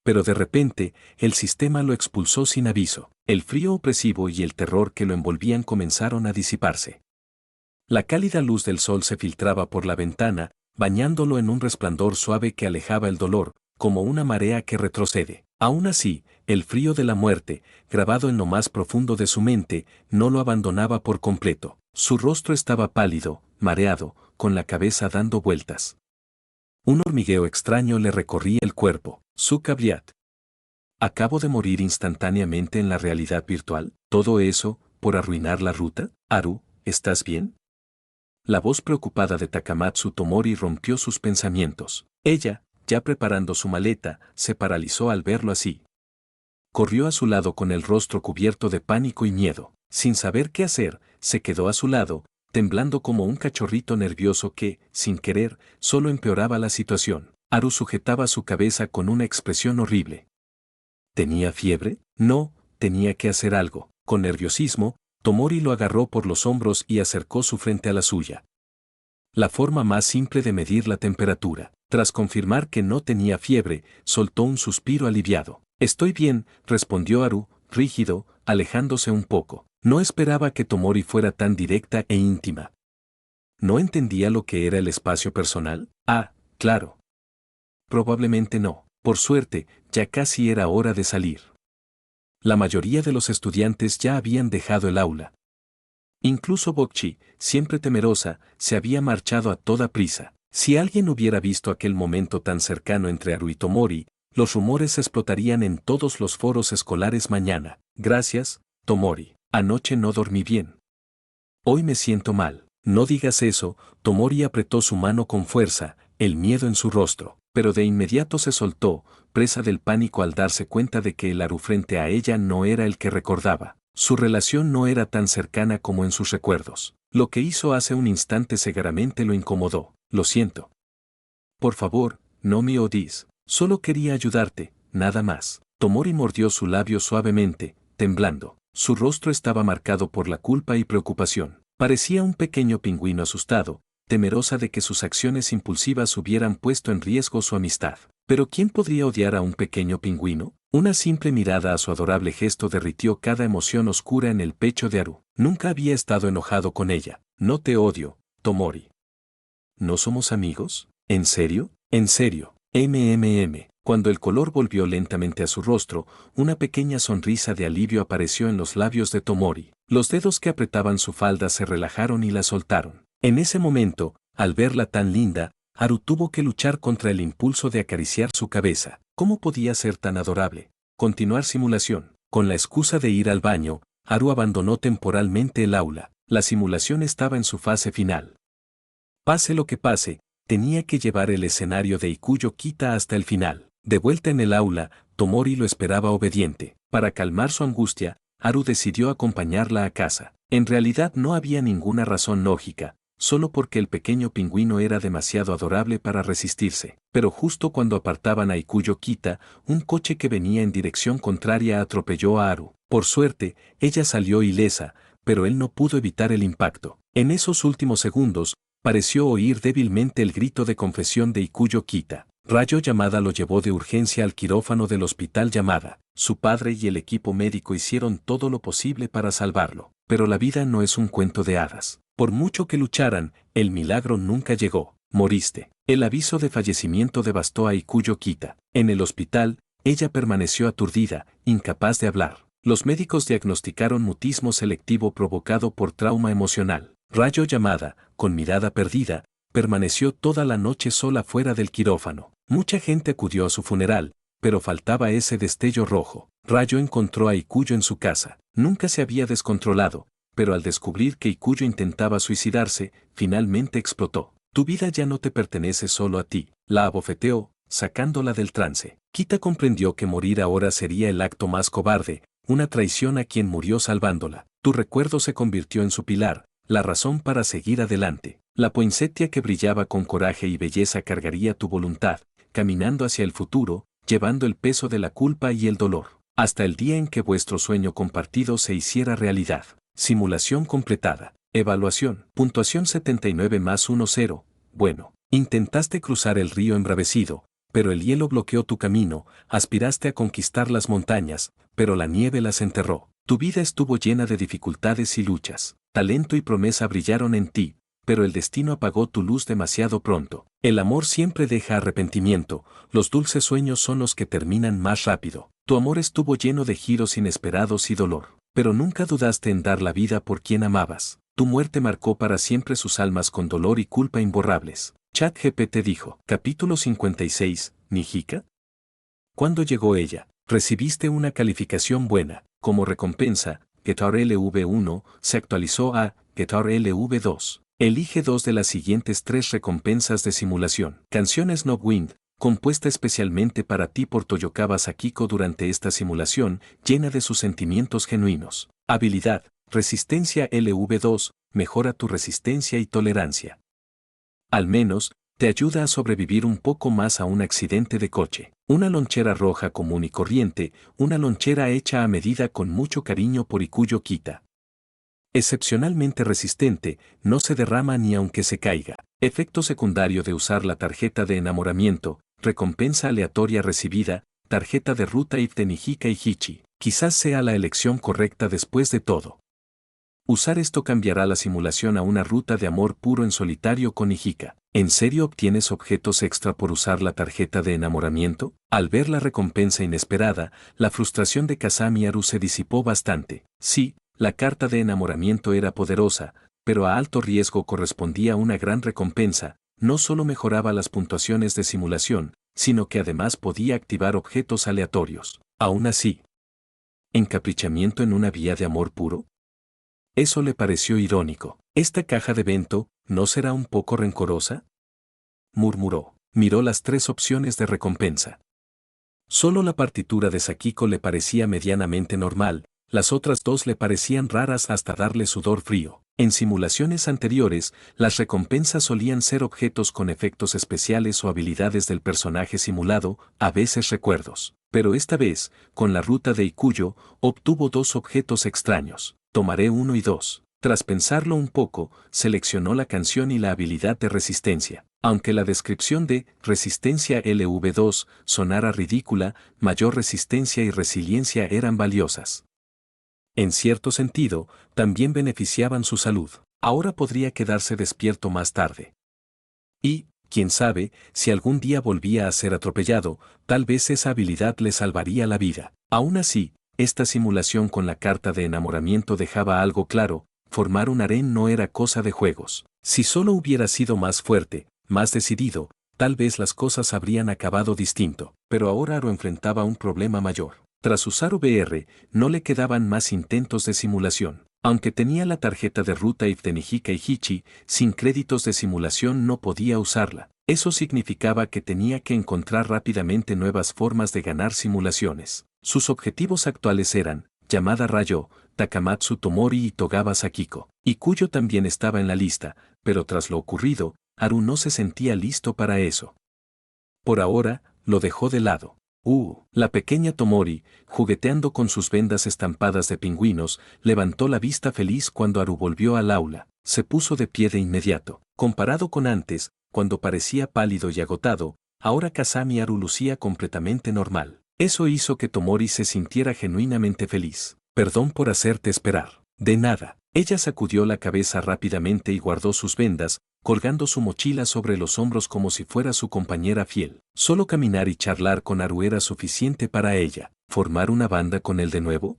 Pero de repente, el sistema lo expulsó sin aviso. El frío opresivo y el terror que lo envolvían comenzaron a disiparse. La cálida luz del sol se filtraba por la ventana, bañándolo en un resplandor suave que alejaba el dolor, como una marea que retrocede. Aún así, el frío de la muerte, grabado en lo más profundo de su mente, no lo abandonaba por completo. Su rostro estaba pálido, mareado, con la cabeza dando vueltas. Un hormigueo extraño le recorría el cuerpo. Su cabriat. ¿Acabo de morir instantáneamente en la realidad virtual? ¿Todo eso, por arruinar la ruta? Haru, ¿estás bien? La voz preocupada de Takamatsu Tomori rompió sus pensamientos. Ella, ya preparando su maleta, se paralizó al verlo así. Corrió a su lado con el rostro cubierto de pánico y miedo. Sin saber qué hacer, se quedó a su lado, temblando como un cachorrito nervioso que, sin querer, solo empeoraba la situación. Haru sujetaba su cabeza con una expresión horrible. ¿Tenía fiebre? No, tenía que hacer algo. Con nerviosismo, Tomori lo agarró por los hombros y acercó su frente a la suya. La forma más simple de medir la temperatura. Tras confirmar que no tenía fiebre, soltó un suspiro aliviado. Estoy bien, respondió Haru, rígido, alejándose un poco. No esperaba que Tomori fuera tan directa e íntima. ¿No entendía lo que era el espacio personal? Claro. Probablemente no. Por suerte, ya casi era hora de salir. La mayoría de los estudiantes ya habían dejado el aula. Incluso Bokchi, siempre temerosa, se había marchado a toda prisa. Si alguien hubiera visto aquel momento tan cercano entre Haru y Tomori, los rumores explotarían en todos los foros escolares mañana. Gracias, Tomori. Anoche no dormí bien. Hoy me siento mal. No digas eso. Tomori apretó su mano con fuerza, el miedo en su rostro, pero de inmediato se soltó, presa del pánico al darse cuenta de que el Haru frente a ella no era el que recordaba. Su relación no era tan cercana como en sus recuerdos. Lo que hizo hace un instante severamente lo incomodó. Lo siento. Por favor, no me odies. Solo quería ayudarte, nada más. Tomori mordió su labio suavemente, temblando. Su rostro estaba marcado por la culpa y preocupación. Parecía un pequeño pingüino asustado, temerosa de que sus acciones impulsivas hubieran puesto en riesgo su amistad. ¿Pero quién podría odiar a un pequeño pingüino? Una simple mirada a su adorable gesto derritió cada emoción oscura en el pecho de Haru. Nunca había estado enojado con ella. No te odio, Tomori. ¿No somos amigos? ¿En serio? En serio. Cuando el color volvió lentamente a su rostro, una pequeña sonrisa de alivio apareció en los labios de Tomori. Los dedos que apretaban su falda se relajaron y la soltaron. En ese momento, al verla tan linda, Haru tuvo que luchar contra el impulso de acariciar su cabeza. ¿Cómo podía ser tan adorable? Continuar simulación. Con la excusa de ir al baño, Haru abandonó temporalmente el aula. La simulación estaba en su fase final. Pase lo que pase, tenía que llevar el escenario de Ikuyo Kita hasta el final. De vuelta en el aula, Tomori lo esperaba obediente. Para calmar su angustia, Haru decidió acompañarla a casa. En realidad no había ninguna razón lógica, solo porque el pequeño pingüino era demasiado adorable para resistirse. Pero justo cuando apartaban a Ikuyo Kita, un coche que venía en dirección contraria atropelló a Haru. Por suerte, ella salió ilesa, pero él no pudo evitar el impacto. En esos últimos segundos, pareció oír débilmente el grito de confesión de Ikuyo Kita. Rayo Yamada lo llevó de urgencia al quirófano del hospital Yamada. Su padre y el equipo médico hicieron todo lo posible para salvarlo. Pero la vida no es un cuento de hadas. Por mucho que lucharan, el milagro nunca llegó. Moriste. El aviso de fallecimiento devastó a Ikuyo Kita. En el hospital, ella permaneció aturdida, incapaz de hablar. Los médicos diagnosticaron mutismo selectivo provocado por trauma emocional. Rayo Yamada, con mirada perdida, permaneció toda la noche sola fuera del quirófano. Mucha gente acudió a su funeral, pero faltaba ese destello rojo. Rayo encontró a Ikuyo en su casa. Nunca se había descontrolado, pero al descubrir que Ikuyo intentaba suicidarse, finalmente explotó. Tu vida ya no te pertenece solo a ti. La abofeteó, sacándola del trance. Kita comprendió que morir ahora sería el acto más cobarde, una traición a quien murió salvándola. Tu recuerdo se convirtió en su pilar, la razón para seguir adelante. La poinsettia que brillaba con coraje y belleza cargaría tu voluntad, caminando hacia el futuro, llevando el peso de la culpa y el dolor, hasta el día en que vuestro sueño compartido se hiciera realidad. Simulación completada. Evaluación. Puntuación 79 más 1-0. Bueno, intentaste cruzar el río embravecido, pero el hielo bloqueó tu camino, aspiraste a conquistar las montañas, pero la nieve las enterró. Tu vida estuvo llena de dificultades y luchas. Talento y promesa brillaron en ti, pero el destino apagó tu luz demasiado pronto. El amor siempre deja arrepentimiento, los dulces sueños son los que terminan más rápido. Tu amor estuvo lleno de giros inesperados y dolor, pero nunca dudaste en dar la vida por quien amabas. Tu muerte marcó para siempre sus almas con dolor y culpa imborrables. ChatGPT dijo. Capítulo 56, ¿Nihika? ¿Cuándo llegó ella? Recibiste una calificación buena. Como recompensa, Guitar LV1 se actualizó a Guitar LV2. Elige dos de las siguientes tres recompensas de simulación. Canción Snowwind, compuesta especialmente para ti por Toyokawa Sakiko durante esta simulación, llena de sus sentimientos genuinos. Habilidad, Resistencia LV2, mejora tu resistencia y tolerancia. Al menos, te ayuda a sobrevivir un poco más a un accidente de coche. Una lonchera roja común y corriente, una lonchera hecha a medida con mucho cariño por Ikuyo Kita. Excepcionalmente resistente, no se derrama ni aunque se caiga. Efecto secundario de usar la tarjeta de enamoramiento, recompensa aleatoria recibida, tarjeta de ruta if de Nihika y Hichi. Quizás sea la elección correcta después de todo. Usar esto cambiará la simulación a una ruta de amor puro en solitario con Nihika. ¿En serio obtienes objetos extra por usar la tarjeta de enamoramiento? Al ver la recompensa inesperada, la frustración de Kazami Haru se disipó bastante. Sí, la carta de enamoramiento era poderosa, pero a alto riesgo correspondía una gran recompensa. No solo mejoraba las puntuaciones de simulación, sino que además podía activar objetos aleatorios. Aún así, ¿encaprichamiento en una vía de amor puro? Eso le pareció irónico. ¿Esta caja de bento no será un poco rencorosa?, murmuró. Miró las tres opciones de recompensa. Solo la partitura de Sakiko le parecía medianamente normal, las otras dos le parecían raras hasta darle sudor frío. En simulaciones anteriores, las recompensas solían ser objetos con efectos especiales o habilidades del personaje simulado, a veces recuerdos. Pero esta vez, con la ruta de Ikuyo, obtuvo dos objetos extraños. Tomaré 1 y 2. Tras pensarlo un poco, seleccionó la canción y la habilidad de resistencia. Aunque la descripción de resistencia LV2 sonara ridícula, mayor resistencia y resiliencia eran valiosas. En cierto sentido, también beneficiaban su salud. Ahora podría quedarse despierto más tarde. Y, quién sabe, si algún día volvía a ser atropellado, tal vez esa habilidad le salvaría la vida. Aún así, esta simulación con la carta de enamoramiento dejaba algo claro: formar un harén no era cosa de juegos. Si solo hubiera sido más fuerte, más decidido, tal vez las cosas habrían acabado distinto. Pero ahora Haru enfrentaba un problema mayor. Tras usar VR, no le quedaban más intentos de simulación. Aunque tenía la tarjeta de ruta IF de Nihika y Hichi, sin créditos de simulación no podía usarla. Eso significaba que tenía que encontrar rápidamente nuevas formas de ganar simulaciones. Sus objetivos actuales eran Yamada Rayo, Takamatsu Tomori y Togawa Sakiko. Y Kuyo también estaba en la lista, pero tras lo ocurrido, Haru no se sentía listo para eso. Por ahora, lo dejó de lado. La pequeña Tomori, jugueteando con sus vendas estampadas de pingüinos, levantó la vista feliz cuando Haru volvió al aula. Se puso de pie de inmediato. Comparado con antes, cuando parecía pálido y agotado, ahora Kasami Haru lucía completamente normal. Eso hizo que Tomori se sintiera genuinamente feliz. Perdón por hacerte esperar. De nada. Ella sacudió la cabeza rápidamente y guardó sus vendas, colgando su mochila sobre los hombros como si fuera su compañera fiel. Solo caminar y charlar con Haru era suficiente para ella. ¿Formar una banda con él de nuevo?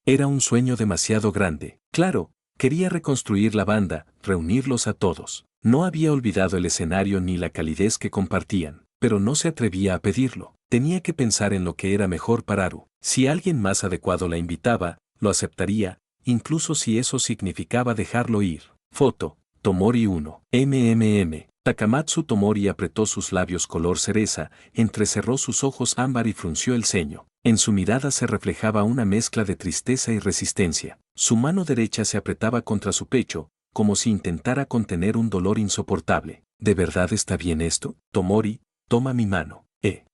Era un sueño demasiado grande. Claro, quería reconstruir la banda, reunirlos a todos. No había olvidado el escenario ni la calidez que compartían, pero no se atrevía a pedirlo. Tenía que pensar en lo que era mejor para Haru. Si alguien más adecuado la invitaba, lo aceptaría, incluso si eso significaba dejarlo ir. Foto. Tomori 1. Takamatsu Tomori apretó sus labios color cereza, entrecerró sus ojos ámbar y frunció el ceño. En su mirada se reflejaba una mezcla de tristeza y resistencia. Su mano derecha se apretaba contra su pecho, como si intentara contener un dolor insoportable. ¿De verdad está bien esto? Tomori, toma mi mano.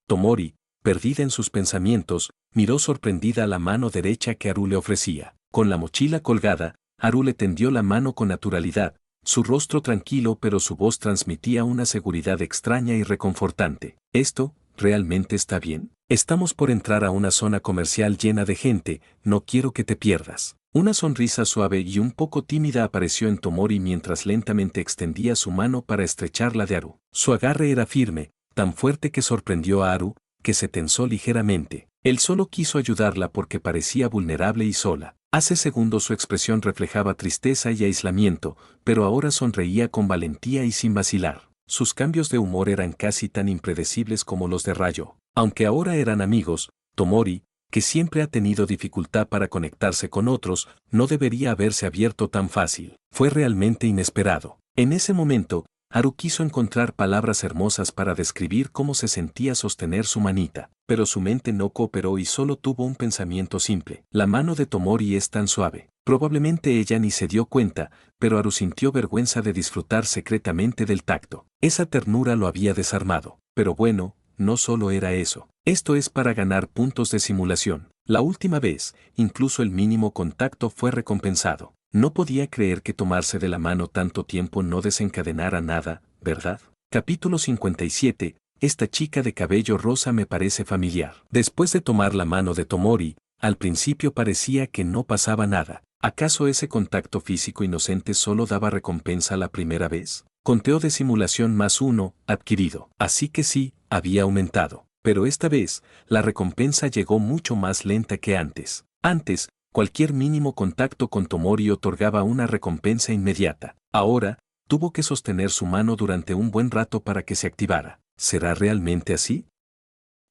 Tomori, perdida en sus pensamientos, miró sorprendida la mano derecha que Haru le ofrecía. Con la mochila colgada, Haru le tendió la mano con naturalidad, su rostro tranquilo pero su voz transmitía una seguridad extraña y reconfortante. ¿Esto realmente está bien? Estamos por entrar a una zona comercial llena de gente, no quiero que te pierdas. Una sonrisa suave y un poco tímida apareció en Tomori mientras lentamente extendía su mano para estrecharla de Haru. Su agarre era firme, tan fuerte que sorprendió a Haru, que se tensó ligeramente. Él solo quiso ayudarla porque parecía vulnerable y sola. Hace segundos su expresión reflejaba tristeza y aislamiento, pero ahora sonreía con valentía y sin vacilar. Sus cambios de humor eran casi tan impredecibles como los de Rayo. Aunque ahora eran amigos, Tomori, que siempre ha tenido dificultad para conectarse con otros, no debería haberse abierto tan fácil. Fue realmente inesperado. En ese momento, Haru quiso encontrar palabras hermosas para describir cómo se sentía sostener su manita, pero su mente no cooperó y solo tuvo un pensamiento simple. La mano de Tomori es tan suave. Probablemente ella ni se dio cuenta, pero Haru sintió vergüenza de disfrutar secretamente del tacto. Esa ternura lo había desarmado. Pero bueno, no solo era eso. Esto es para ganar puntos de simulación. La última vez, incluso el mínimo contacto fue recompensado. No podía creer que tomarse de la mano tanto tiempo no desencadenara nada, ¿verdad? Capítulo 57. Esta chica de cabello rosa me parece familiar. Después de tomar la mano de Tomori, al principio parecía que no pasaba nada. ¿Acaso ese contacto físico inocente solo daba recompensa la primera vez? Conteo de simulación +1, adquirido. Así que sí, había aumentado. Pero esta vez, la recompensa llegó mucho más lenta que antes. Antes, cualquier mínimo contacto con Tomori otorgaba una recompensa inmediata. Ahora, tuvo que sostener su mano durante un buen rato para que se activara. ¿Será realmente así?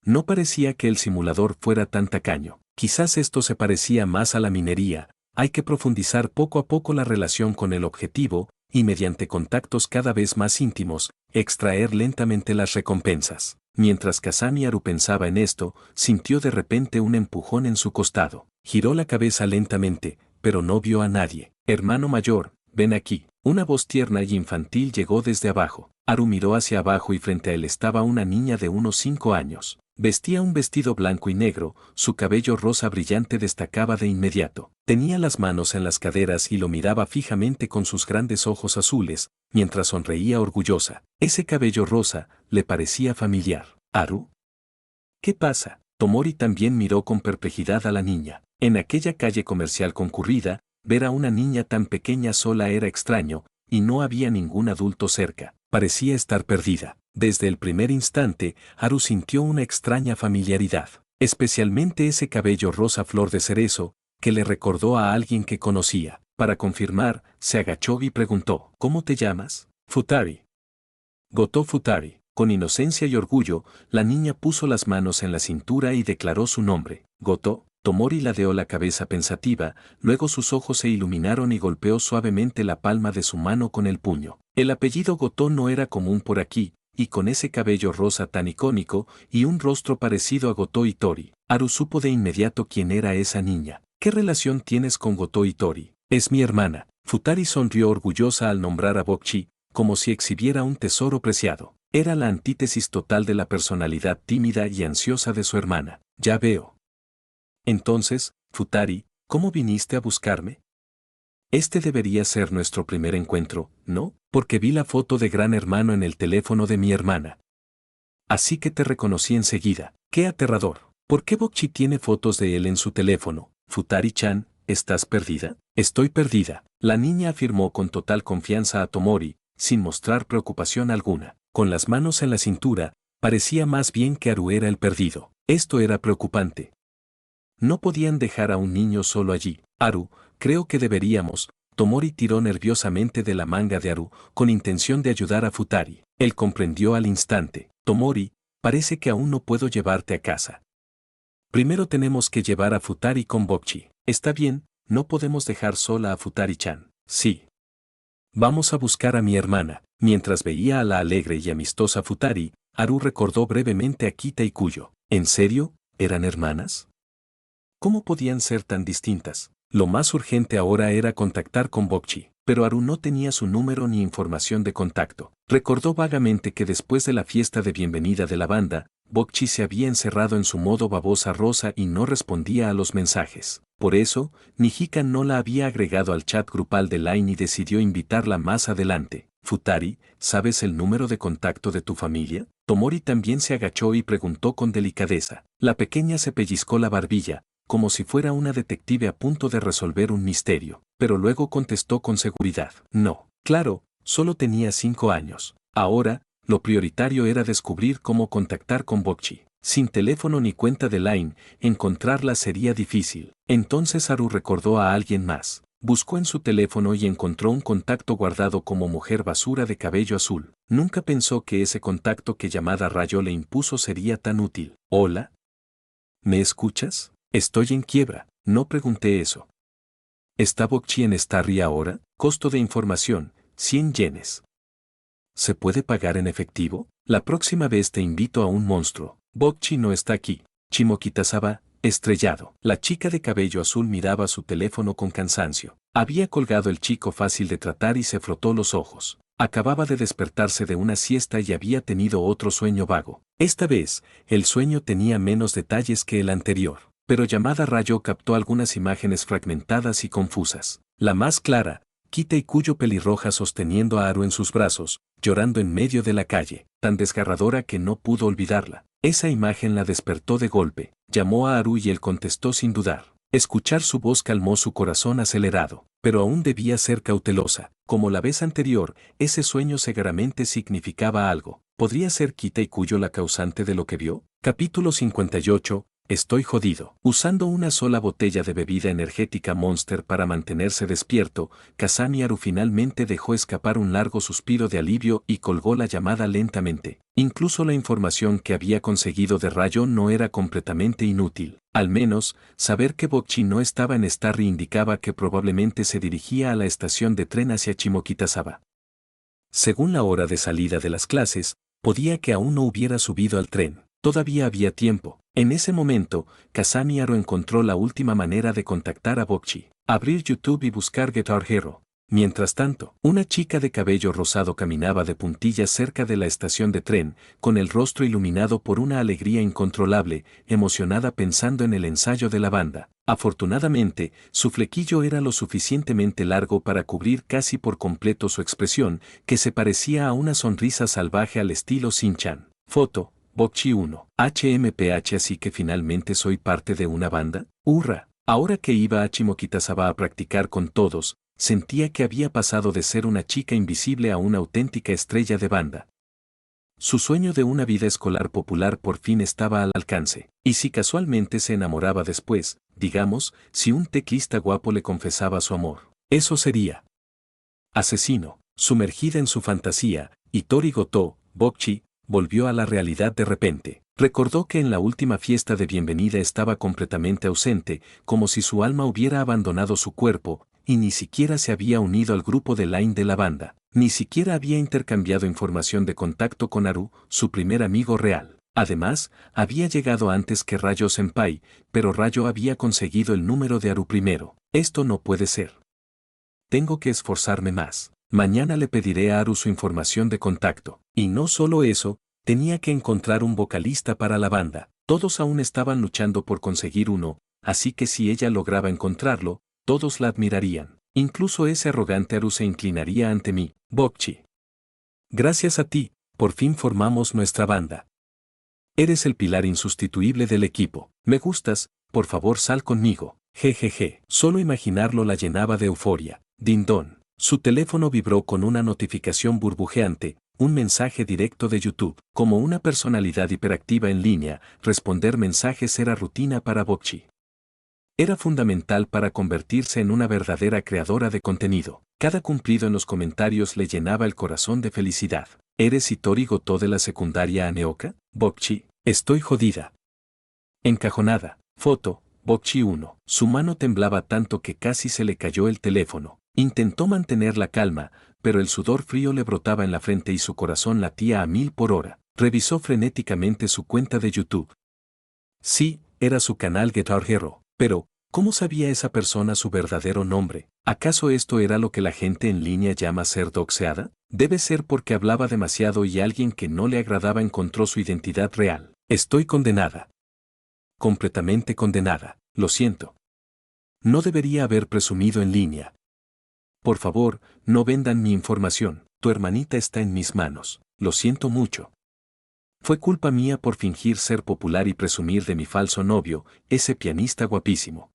No parecía que el simulador fuera tan tacaño. Quizás esto se parecía más a la minería. Hay que profundizar poco a poco la relación con el objetivo, y mediante contactos cada vez más íntimos, extraer lentamente las recompensas. Mientras Kasami Haru pensaba en esto, sintió de repente un empujón en su costado. Giró la cabeza lentamente, pero no vio a nadie. Hermano mayor, ven aquí. Una voz tierna y infantil llegó desde abajo. Haru miró hacia abajo y frente a él estaba una niña de unos 5 años. Vestía un vestido blanco y negro, su cabello rosa brillante destacaba de inmediato. Tenía las manos en las caderas y lo miraba fijamente con sus grandes ojos azules, mientras sonreía orgullosa. Ese cabello rosa le parecía familiar. ¿Haru? ¿Qué pasa? Tomori también miró con perplejidad a la niña. En aquella calle comercial concurrida, ver a una niña tan pequeña sola era extraño, y no había ningún adulto cerca. Parecía estar perdida. Desde el primer instante, Haru sintió una extraña familiaridad, especialmente ese cabello rosa flor de cerezo, que le recordó a alguien que conocía. Para confirmar, se agachó y preguntó, ¿cómo te llamas? Futari. Goto Futari. Con inocencia y orgullo, la niña puso las manos en la cintura y declaró su nombre. Goto. Tomori ladeó la cabeza pensativa, luego sus ojos se iluminaron y golpeó suavemente la palma de su mano con el puño. El apellido Goto no era común por aquí, y con ese cabello rosa tan icónico y un rostro parecido a Goto Itori, Haru supo de inmediato quién era esa niña. ¿Qué relación tienes con Goto Itori? Es mi hermana. Futari sonrió orgullosa al nombrar a Bokchi, como si exhibiera un tesoro preciado. Era la antítesis total de la personalidad tímida y ansiosa de su hermana. Ya veo. Entonces, Futari, ¿cómo viniste a buscarme? Este debería ser nuestro primer encuentro, ¿no? Porque vi la foto de Gran Hermano en el teléfono de mi hermana. Así que te reconocí enseguida. ¡Qué aterrador! ¿Por qué Bokchi tiene fotos de él en su teléfono? Futari-chan, ¿estás perdida? Estoy perdida. La niña afirmó con total confianza a Tomori, sin mostrar preocupación alguna. Con las manos en la cintura, parecía más bien que Haru era el perdido. Esto era preocupante. No podían dejar a un niño solo allí. Haru, creo que deberíamos. Tomori tiró nerviosamente de la manga de Haru, con intención de ayudar a Futari. Él comprendió al instante. Tomori, parece que aún no puedo llevarte a casa. Primero tenemos que llevar a Futari con Bokchi. Está bien, no podemos dejar sola a Futari-chan. Sí. Vamos a buscar a mi hermana. Mientras veía a la alegre y amistosa Futari, Haru recordó brevemente a Kita y Kuyo. ¿En serio? ¿Eran hermanas? ¿Cómo podían ser tan distintas? Lo más urgente ahora era contactar con Bokchi, pero Haru no tenía su número ni información de contacto. Recordó vagamente que después de la fiesta de bienvenida de la banda, Bokchi se había encerrado en su modo babosa rosa y no respondía a los mensajes. Por eso, Nijika no la había agregado al chat grupal de Line y decidió invitarla más adelante. Futari, ¿sabes el número de contacto de tu familia? Tomori también se agachó y preguntó con delicadeza. La pequeña se pellizcó la barbilla, como si fuera una detective a punto de resolver un misterio, pero luego contestó con seguridad. No, claro, solo tenía 5 años. Ahora, lo prioritario era descubrir cómo contactar con Bokchi. Sin teléfono ni cuenta de Line, encontrarla sería difícil. Entonces Haru recordó a alguien más. Buscó en su teléfono y encontró un contacto guardado como mujer basura de cabello azul. Nunca pensó que ese contacto que llamada Rayo le impuso sería tan útil. ¿Hola? ¿Me escuchas? Estoy en quiebra, no pregunté eso. ¿Está Bokchi en Starry ahora? Costo de información, 100 yenes. ¿Se puede pagar en efectivo? La próxima vez te invito a un monstruo. Bokchi no está aquí. Shimokitazawa, estrellado. La chica de cabello azul miraba su teléfono con cansancio. Había colgado el chico fácil de tratar y se frotó los ojos. Acababa de despertarse de una siesta y había tenido otro sueño vago. Esta vez, el sueño tenía menos detalles que el anterior. Pero llamada Rayo captó algunas imágenes fragmentadas y confusas. La más clara, Kita y Kuyo pelirroja sosteniendo a Haru en sus brazos, llorando en medio de la calle, tan desgarradora que no pudo olvidarla. Esa imagen la despertó de golpe. Llamó a Haru y él contestó sin dudar. Escuchar su voz calmó su corazón acelerado, pero aún debía ser cautelosa. Como la vez anterior, ese sueño seguramente significaba algo. ¿Podría ser Kita y Kuyo la causante de lo que vio? Capítulo 58. Estoy jodido. Usando una sola botella de bebida energética Monster para mantenerse despierto, Kazami Haru finalmente dejó escapar un largo suspiro de alivio y colgó la llamada lentamente. Incluso la información que había conseguido de Rayo no era completamente inútil. Al menos, saber que Bokchi no estaba en Starry indicaba que probablemente se dirigía a la estación de tren hacia Shimokitazawa. Según la hora de salida de las clases, podía que aún no hubiera subido al tren. Todavía había tiempo. En ese momento, Kazami Haru encontró la última manera de contactar a Bokchi. Abrir YouTube y buscar Guitar Hero. Mientras tanto, una chica de cabello rosado caminaba de puntillas cerca de la estación de tren, con el rostro iluminado por una alegría incontrolable, emocionada pensando en el ensayo de la banda. Afortunadamente, su flequillo era lo suficientemente largo para cubrir casi por completo su expresión, que se parecía a una sonrisa salvaje al estilo Shin-chan. Foto. Bokchi 1. HMPH. Así que finalmente soy parte de una banda. ¡Hurra! Ahora que iba a Shimokitazawa a practicar con todos, sentía que había pasado de ser una chica invisible a una auténtica estrella de banda. Su sueño de una vida escolar popular por fin estaba al alcance. Y si casualmente se enamoraba después, digamos, si un teclista guapo le confesaba su amor, eso sería asesino. Sumergida en su fantasía, Itori Goto, Bokchi, volvió a la realidad de repente. Recordó que en la última fiesta de bienvenida estaba completamente ausente, como si su alma hubiera abandonado su cuerpo, y ni siquiera se había unido al grupo de Line de la banda, ni siquiera había intercambiado información de contacto con Haru, su primer amigo real. Además, había llegado antes que Rayo Senpai, pero Rayo había conseguido el número de Haru primero. Esto no puede ser. Tengo que esforzarme más. Mañana le pediré a Haru su información de contacto. Y no solo eso, tenía que encontrar un vocalista para la banda. Todos aún estaban luchando por conseguir uno, así que si ella lograba encontrarlo, todos la admirarían. Incluso ese arrogante Haru se inclinaría ante mí. Bokchi. Gracias a ti, por fin formamos nuestra banda. Eres el pilar insustituible del equipo. Me gustas, por favor sal conmigo. Jejeje. Solo imaginarlo la llenaba de euforia. Dindón. Su teléfono vibró con una notificación burbujeante, un mensaje directo de YouTube. Como una personalidad hiperactiva en línea, responder mensajes era rutina para Bokchi. Era fundamental para convertirse en una verdadera creadora de contenido. Cada cumplido en los comentarios le llenaba el corazón de felicidad. ¿Eres Hitori Goto de la secundaria Aneoka? Bokchi, estoy jodida. Encajonada. Foto, Bokchi 1. Su mano temblaba tanto que casi se le cayó el teléfono. Intentó mantener la calma, pero el sudor frío le brotaba en la frente y su corazón latía a 1000 por hora. Revisó frenéticamente su cuenta de YouTube. Sí, era su canal Guitar Hero. Pero, ¿cómo sabía esa persona su verdadero nombre? ¿Acaso esto era lo que la gente en línea llama ser doxeada? Debe ser porque hablaba demasiado y alguien que no le agradaba encontró su identidad real. Estoy condenada. Completamente condenada. Lo siento. No debería haber presumido en línea. Por favor, no vendan mi información. Tu hermanita está en mis manos. Lo siento mucho. Fue culpa mía por fingir ser popular y presumir de mi falso novio, ese pianista guapísimo.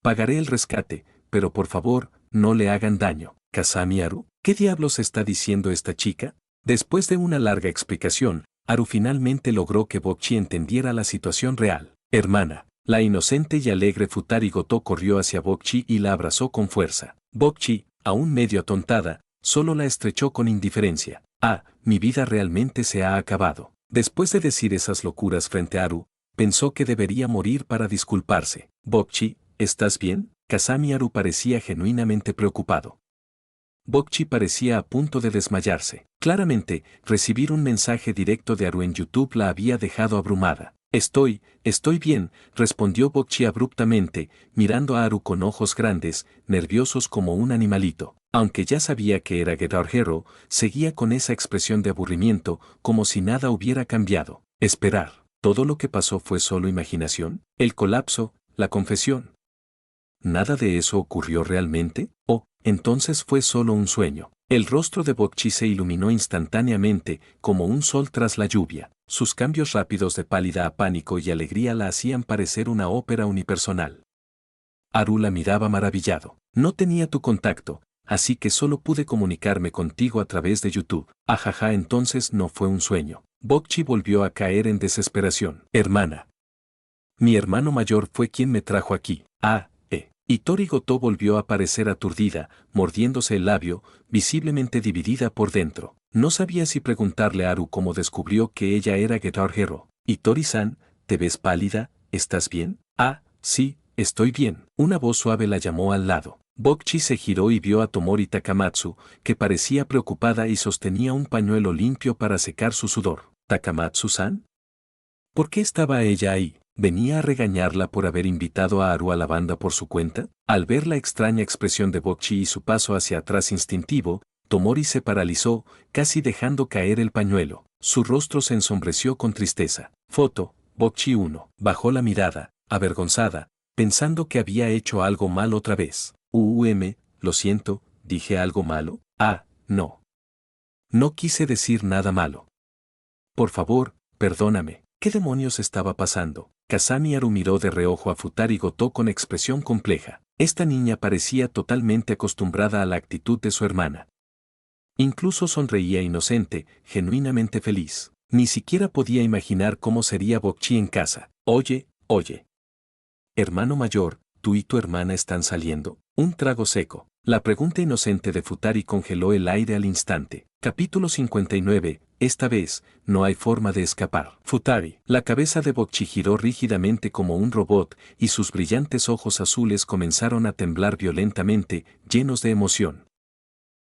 Pagaré el rescate, pero por favor, no le hagan daño. Kasami Haru, ¿qué diablos está diciendo esta chica? Después de una larga explicación, Haru finalmente logró que Bokchi entendiera la situación real. Hermana, la inocente y alegre Futari Goto corrió hacia Bokchi y la abrazó con fuerza. Bokchi, aún medio atontada, solo la estrechó con indiferencia. Ah, mi vida realmente se ha acabado. Después de decir esas locuras frente a Haru, pensó que debería morir para disculparse. Bokchi, ¿estás bien? Kasami Haru parecía genuinamente preocupado. Bokchi parecía a punto de desmayarse. Claramente, recibir un mensaje directo de Haru en YouTube la había dejado abrumada. Estoy bien, respondió Bokchi abruptamente, mirando a Haru con ojos grandes, nerviosos como un animalito. Aunque ya sabía que era Guitar Hero, seguía con esa expresión de aburrimiento, como si nada hubiera cambiado. Esperar. ¿Todo lo que pasó fue solo imaginación? ¿El colapso? ¿La confesión? ¿Nada de eso ocurrió realmente? ¿O, entonces fue solo un sueño? El rostro de Bokchi se iluminó instantáneamente, como un sol tras la lluvia. Sus cambios rápidos de pálida a pánico y alegría la hacían parecer una ópera unipersonal. Haru la miraba maravillado. No tenía tu contacto, así que solo pude comunicarme contigo a través de YouTube. Ajaja, entonces no fue un sueño. Bokchi volvió a caer en desesperación. Hermana. Mi hermano mayor fue quien me trajo aquí. Hitori Goto volvió a parecer aturdida, mordiéndose el labio, visiblemente dividida por dentro. No sabía si preguntarle a Haru cómo descubrió que ella era Guitar Hero. Hitori-san, ¿te ves pálida? ¿Estás bien? Sí, estoy bien. Una voz suave la llamó al lado. Bokchi se giró y vio a Tomori Takamatsu, que parecía preocupada y sostenía un pañuelo limpio para secar su sudor. ¿Takamatsu-san? ¿Por qué estaba ella ahí? ¿Venía a regañarla por haber invitado a Haru a la banda por su cuenta? Al ver la extraña expresión de Bokchi y su paso hacia atrás instintivo, Tomori se paralizó, casi dejando caer el pañuelo. Su rostro se ensombreció con tristeza. Foto, Bokchi 1. Bajó la mirada, avergonzada, pensando que había hecho algo mal otra vez. Lo siento, ¿dije algo malo? No. No quise decir nada malo. Por favor, perdóname. ¿Qué demonios estaba pasando? Kasami Haru miró de reojo a Futari Goto con expresión compleja. Esta niña parecía totalmente acostumbrada a la actitud de su hermana. Incluso sonreía inocente, genuinamente feliz. Ni siquiera podía imaginar cómo sería Bokchi en casa. Oye. Hermano mayor, ¿tú y tu hermana están saliendo? Un trago seco. La pregunta inocente de Futari congeló el aire al instante. Capítulo 59. esta vez, no hay forma de escapar. Futari. La cabeza de Bokchi giró rígidamente como un robot y sus brillantes ojos azules comenzaron a temblar violentamente, llenos de emoción.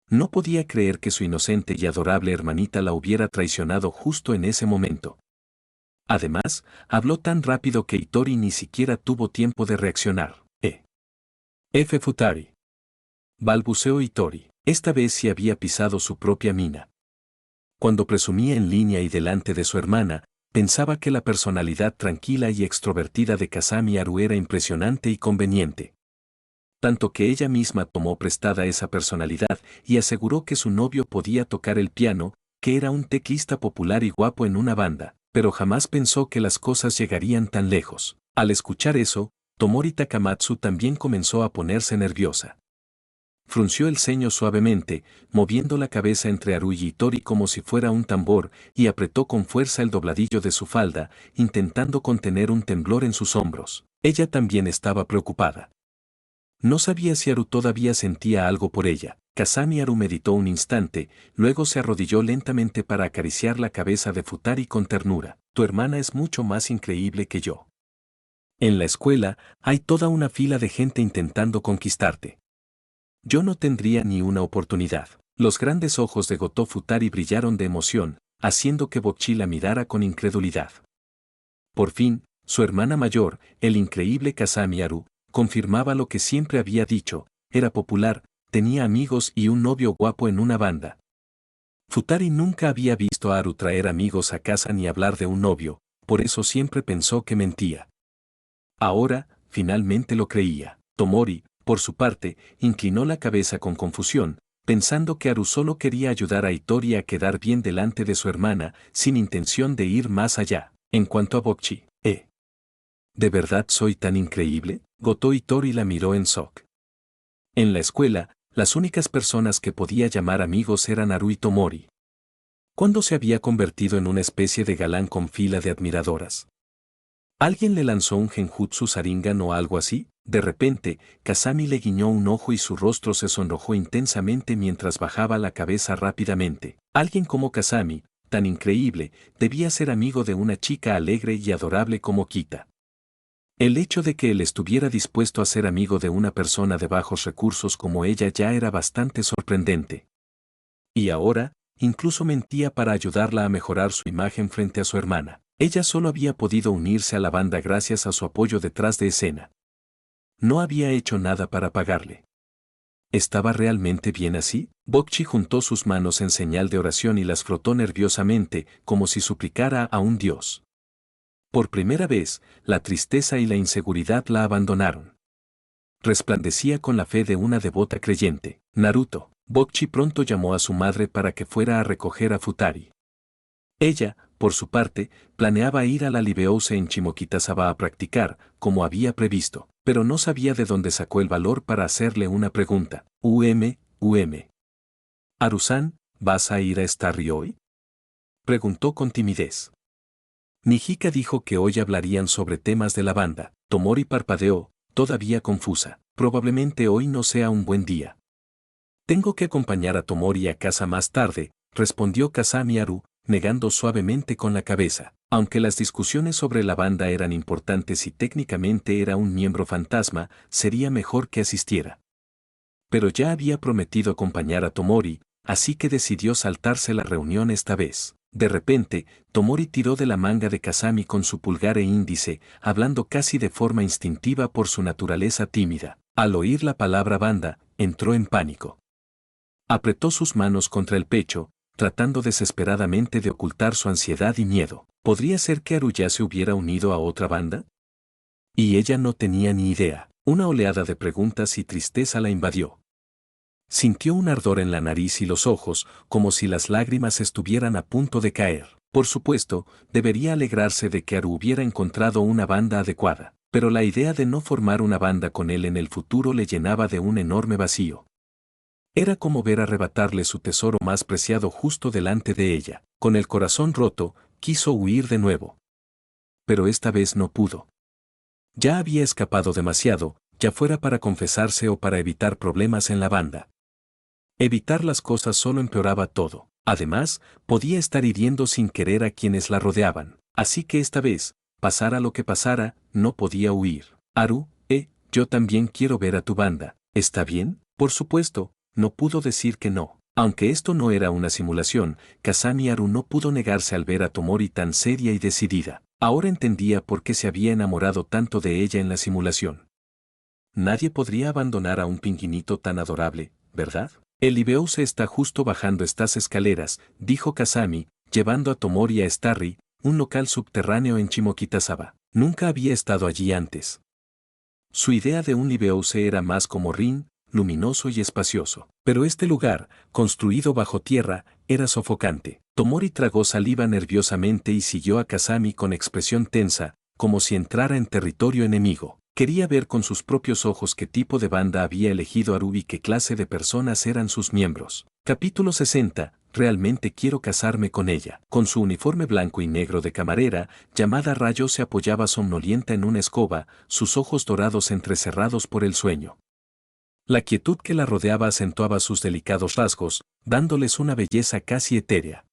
No podía creer que su inocente y adorable hermanita la hubiera traicionado justo en ese momento. Además, habló tan rápido que Hitori ni siquiera tuvo tiempo de reaccionar. F. Futari. Balbuceó Hitori. Esta vez sí había pisado su propia mina. Cuando presumía en línea y delante de su hermana, pensaba que la personalidad tranquila y extrovertida de Kasami Haru era impresionante y conveniente. Tanto que ella misma tomó prestada esa personalidad y aseguró que su novio podía tocar el piano, que era un teclista popular y guapo en una banda, pero jamás pensó que las cosas llegarían tan lejos. Al escuchar eso, Tomori Takamatsu también comenzó a ponerse nerviosa. Frunció el ceño suavemente, moviendo la cabeza entre Haru y Hitori como si fuera un tambor, y apretó con fuerza el dobladillo de su falda, intentando contener un temblor en sus hombros. Ella también estaba preocupada. No sabía si Haru todavía sentía algo por ella. Kasami Haru meditó un instante, luego se arrodilló lentamente para acariciar la cabeza de Futari con ternura. Tu hermana es mucho más increíble que yo. En la escuela, hay toda una fila de gente intentando conquistarte. Yo no tendría ni una oportunidad. Los grandes ojos de Goto Futari brillaron de emoción, haciendo que Bokchi la mirara con incredulidad. Por fin, su hermana mayor, el increíble Kasami Haru, confirmaba lo que siempre había dicho, era popular, tenía amigos y un novio guapo en una banda. Futari nunca había visto a Haru traer amigos a casa ni hablar de un novio, por eso siempre pensó que mentía. Ahora, finalmente lo creía. Tomori, por su parte, inclinó la cabeza con confusión, pensando que Haru solo quería ayudar a Hitori a quedar bien delante de su hermana, sin intención de ir más allá. En cuanto a Bokchi, ¿de verdad soy tan increíble? Goto Hitori la miró en shock. En la escuela, las únicas personas que podía llamar amigos eran Haru y Tomori. ¿Cuándo se había convertido en una especie de galán con fila de admiradoras? ¿Alguien le lanzó un genjutsu Sharingan o algo así? De repente, Kasami le guiñó un ojo y su rostro se sonrojó intensamente mientras bajaba la cabeza rápidamente. Alguien como Kasami, tan increíble, debía ser amigo de una chica alegre y adorable como Kita. El hecho de que él estuviera dispuesto a ser amigo de una persona de bajos recursos como ella ya era bastante sorprendente. Y ahora, incluso mentía para ayudarla a mejorar su imagen frente a su hermana. Ella solo había podido unirse a la banda gracias a su apoyo detrás de escena. No había hecho nada para pagarle. ¿Estaba realmente bien así? Bokchi juntó sus manos en señal de oración y las frotó nerviosamente, como si suplicara a un dios. Por primera vez, la tristeza y la inseguridad la abandonaron. Resplandecía con la fe de una devota creyente. Naruto. Bokchi pronto llamó a su madre para que fuera a recoger a Futari. Ella, por su parte, planeaba ir a la Libeouse en Shimokitasaba a practicar, como había previsto, pero no sabía de dónde sacó el valor para hacerle una pregunta. Haru-san, ¿vas a ir a Starry hoy? Preguntó con timidez. Nijika dijo que hoy hablarían sobre temas de la banda. Tomori parpadeó, todavía confusa. Probablemente hoy no sea un buen día. Tengo que acompañar a Tomori a casa más tarde, respondió Kasami Haru, negando suavemente con la cabeza. Aunque las discusiones sobre la banda eran importantes y técnicamente era un miembro fantasma, sería mejor que asistiera. Pero ya había prometido acompañar a Tomori, así que decidió saltarse la reunión esta vez. De repente, Tomori tiró de la manga de Kasami con su pulgar e índice, hablando casi de forma instintiva por su naturaleza tímida. Al oír la palabra banda, entró en pánico. Apretó sus manos contra el pecho, tratando desesperadamente de ocultar su ansiedad y miedo. ¿Podría ser que Haru ya se hubiera unido a otra banda? Y ella no tenía ni idea. Una oleada de preguntas y tristeza la invadió. Sintió un ardor en la nariz y los ojos, como si las lágrimas estuvieran a punto de caer. Por supuesto, debería alegrarse de que Haru hubiera encontrado una banda adecuada, pero la idea de no formar una banda con él en el futuro le llenaba de un enorme vacío. Era como ver arrebatarle su tesoro más preciado justo delante de ella. Con el corazón roto, quiso huir de nuevo. Pero esta vez no pudo. Ya había escapado demasiado, ya fuera para confesarse o para evitar problemas en la banda. Evitar las cosas solo empeoraba todo. Además, podía estar hiriendo sin querer a quienes la rodeaban. Así que esta vez, pasara lo que pasara, no podía huir. Haru, yo también quiero ver a tu banda, ¿está bien? Por supuesto, no pudo decir que no. Aunque esto no era una simulación, Kazami Haru no pudo negarse al ver a Tomori tan seria y decidida. Ahora entendía por qué se había enamorado tanto de ella en la simulación. Nadie podría abandonar a un pingüinito tan adorable, ¿verdad? El Ibeuse está justo bajando estas escaleras, dijo Kazami, llevando a Tomori a Starry, un local subterráneo en Shimokitazawa. Nunca había estado allí antes. Su idea de un Ibeuse era más como Rin, luminoso y espacioso. Pero este lugar, construido bajo tierra, era sofocante. Tomori tragó saliva nerviosamente y siguió a Kazami con expresión tensa, como si entrara en territorio enemigo. Quería ver con sus propios ojos qué tipo de banda había elegido Haru y qué clase de personas eran sus miembros. Capítulo 60. Realmente quiero casarme con ella. Con su uniforme blanco y negro de camarera, llamada Rayo se apoyaba somnolienta en una escoba, sus ojos dorados entrecerrados por el sueño. La quietud que la rodeaba acentuaba sus delicados rasgos, dándoles una belleza casi etérea.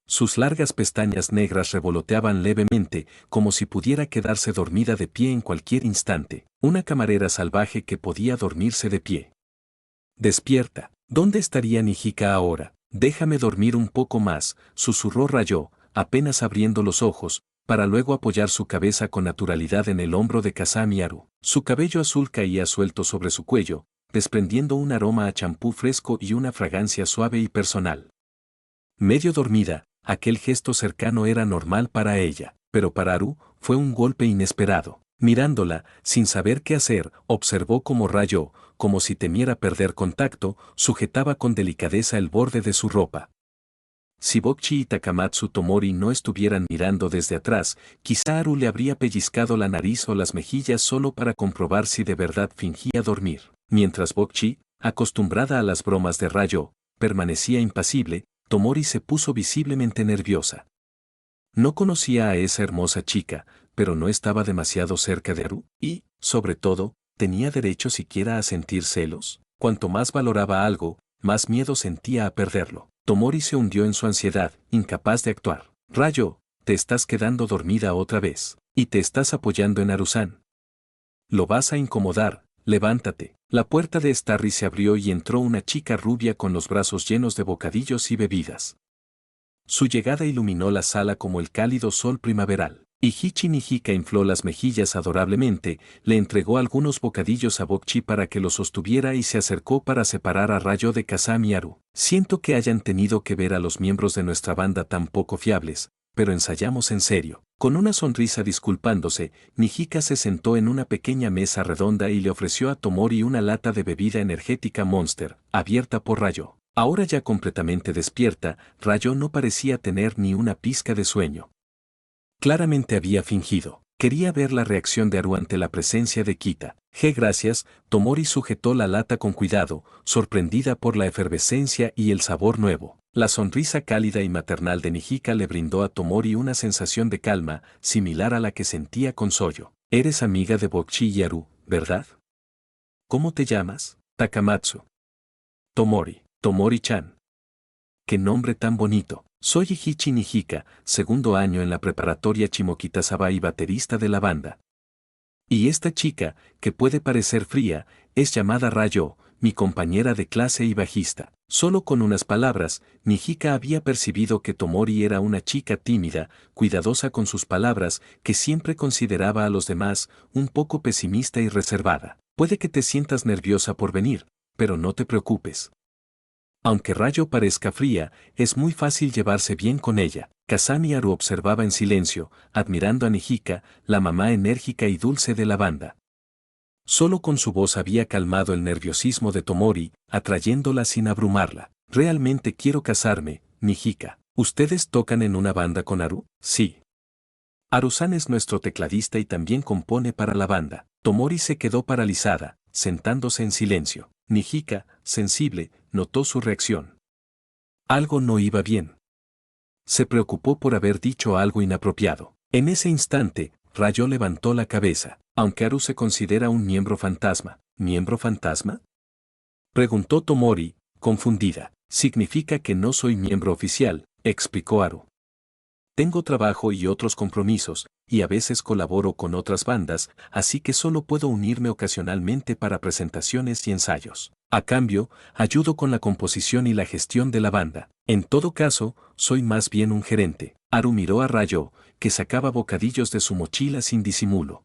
Sus largas pestañas negras revoloteaban levemente, como si pudiera quedarse dormida de pie en cualquier instante, una camarera salvaje que podía dormirse de pie. Despierta. ¿Dónde estaría Nijika ahora? Déjame dormir un poco más, susurró Rayo, apenas abriendo los ojos, para luego apoyar su cabeza con naturalidad en el hombro de Kazami Haru. Su cabello azul caía suelto sobre su cuello, desprendiendo un aroma a champú fresco y una fragancia suave y personal. Medio dormida, aquel gesto cercano era normal para ella, pero para Haru fue un golpe inesperado. Mirándola, sin saber qué hacer, observó cómo Rayo, como si temiera perder contacto, sujetaba con delicadeza el borde de su ropa. Si Bokchi y Takamatsu Tomori no estuvieran mirando desde atrás, quizá Haru le habría pellizcado la nariz o las mejillas solo para comprobar si de verdad fingía dormir. Mientras Bokchi, acostumbrada a las bromas de Rayo, permanecía impasible, Tomori se puso visiblemente nerviosa. No conocía a esa hermosa chica, pero no estaba demasiado cerca de Haru, y, sobre todo, ¿tenía derecho siquiera a sentir celos? Cuanto más valoraba algo, más miedo sentía a perderlo. Tomori se hundió en su ansiedad, incapaz de actuar. Rayo, te estás quedando dormida otra vez, y te estás apoyando en Haru-san. Lo vas a incomodar, levántate. La puerta de Starry se abrió y entró una chica rubia con los brazos llenos de bocadillos y bebidas. Su llegada iluminó la sala como el cálido sol primaveral. Y Hichi Nijika infló las mejillas adorablemente, le entregó algunos bocadillos a Bokchi para que los sostuviera y se acercó para separar a Rayo de Kazami Haru. Siento que hayan tenido que ver a los miembros de nuestra banda tan poco fiables, pero ensayamos en serio. Con una sonrisa disculpándose, Nijika se sentó en una pequeña mesa redonda y le ofreció a Tomori una lata de bebida energética Monster, abierta por Rayo. Ahora ya completamente despierta, Rayo no parecía tener ni una pizca de sueño. Claramente había fingido. Quería ver la reacción de Haru ante la presencia de Kita. Gracias, Tomori sujetó la lata con cuidado, sorprendida por la efervescencia y el sabor nuevo. La sonrisa cálida y maternal de Nijika le brindó a Tomori una sensación de calma, similar a la que sentía con Soyo. Eres amiga de Bokchi y Haru, ¿verdad? ¿Cómo te llamas? Takamatsu. Tomori. Tomori-chan. ¡Qué nombre tan bonito! Soy Hichi Nijika, segundo año en la preparatoria Shimokitazawa y baterista de la banda. Y esta chica, que puede parecer fría, es llamada Rayo, mi compañera de clase y bajista. Solo con unas palabras, Nijika había percibido que Tomori era una chica tímida, cuidadosa con sus palabras, que siempre consideraba a los demás, un poco pesimista y reservada. Puede que te sientas nerviosa por venir, pero no te preocupes. Aunque Rayo parezca fría, es muy fácil llevarse bien con ella. Kazami Haru observaba en silencio, admirando a Nijika, la mamá enérgica y dulce de la banda. Solo con su voz había calmado el nerviosismo de Tomori, atrayéndola sin abrumarla. Realmente quiero casarme, Nijika. ¿Ustedes tocan en una banda con Haru? Sí. Haru-san es nuestro tecladista y también compone para la banda. Tomori se quedó paralizada, sentándose en silencio. Nijika, sensible, notó su reacción. Algo no iba bien. Se preocupó por haber dicho algo inapropiado. En ese instante, Rayo levantó la cabeza. Aunque Haru se considera un miembro fantasma. ¿Miembro fantasma? Preguntó Tomori, confundida. Significa que no soy miembro oficial, explicó Haru. Tengo trabajo y otros compromisos, y a veces colaboro con otras bandas, así que solo puedo unirme ocasionalmente para presentaciones y ensayos. A cambio, ayudo con la composición y la gestión de la banda. En todo caso, soy más bien un gerente. Haru miró a Ryo, que sacaba bocadillos de su mochila sin disimulo.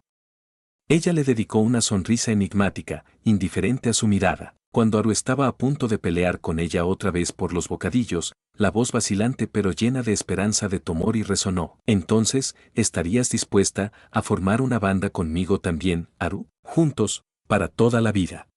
Ella le dedicó una sonrisa enigmática, indiferente a su mirada. Cuando Haru estaba a punto de pelear con ella otra vez por los bocadillos, la voz vacilante pero llena de esperanza de Tomori resonó. Entonces, ¿estarías dispuesta a formar una banda conmigo también, Haru? Juntos, para toda la vida.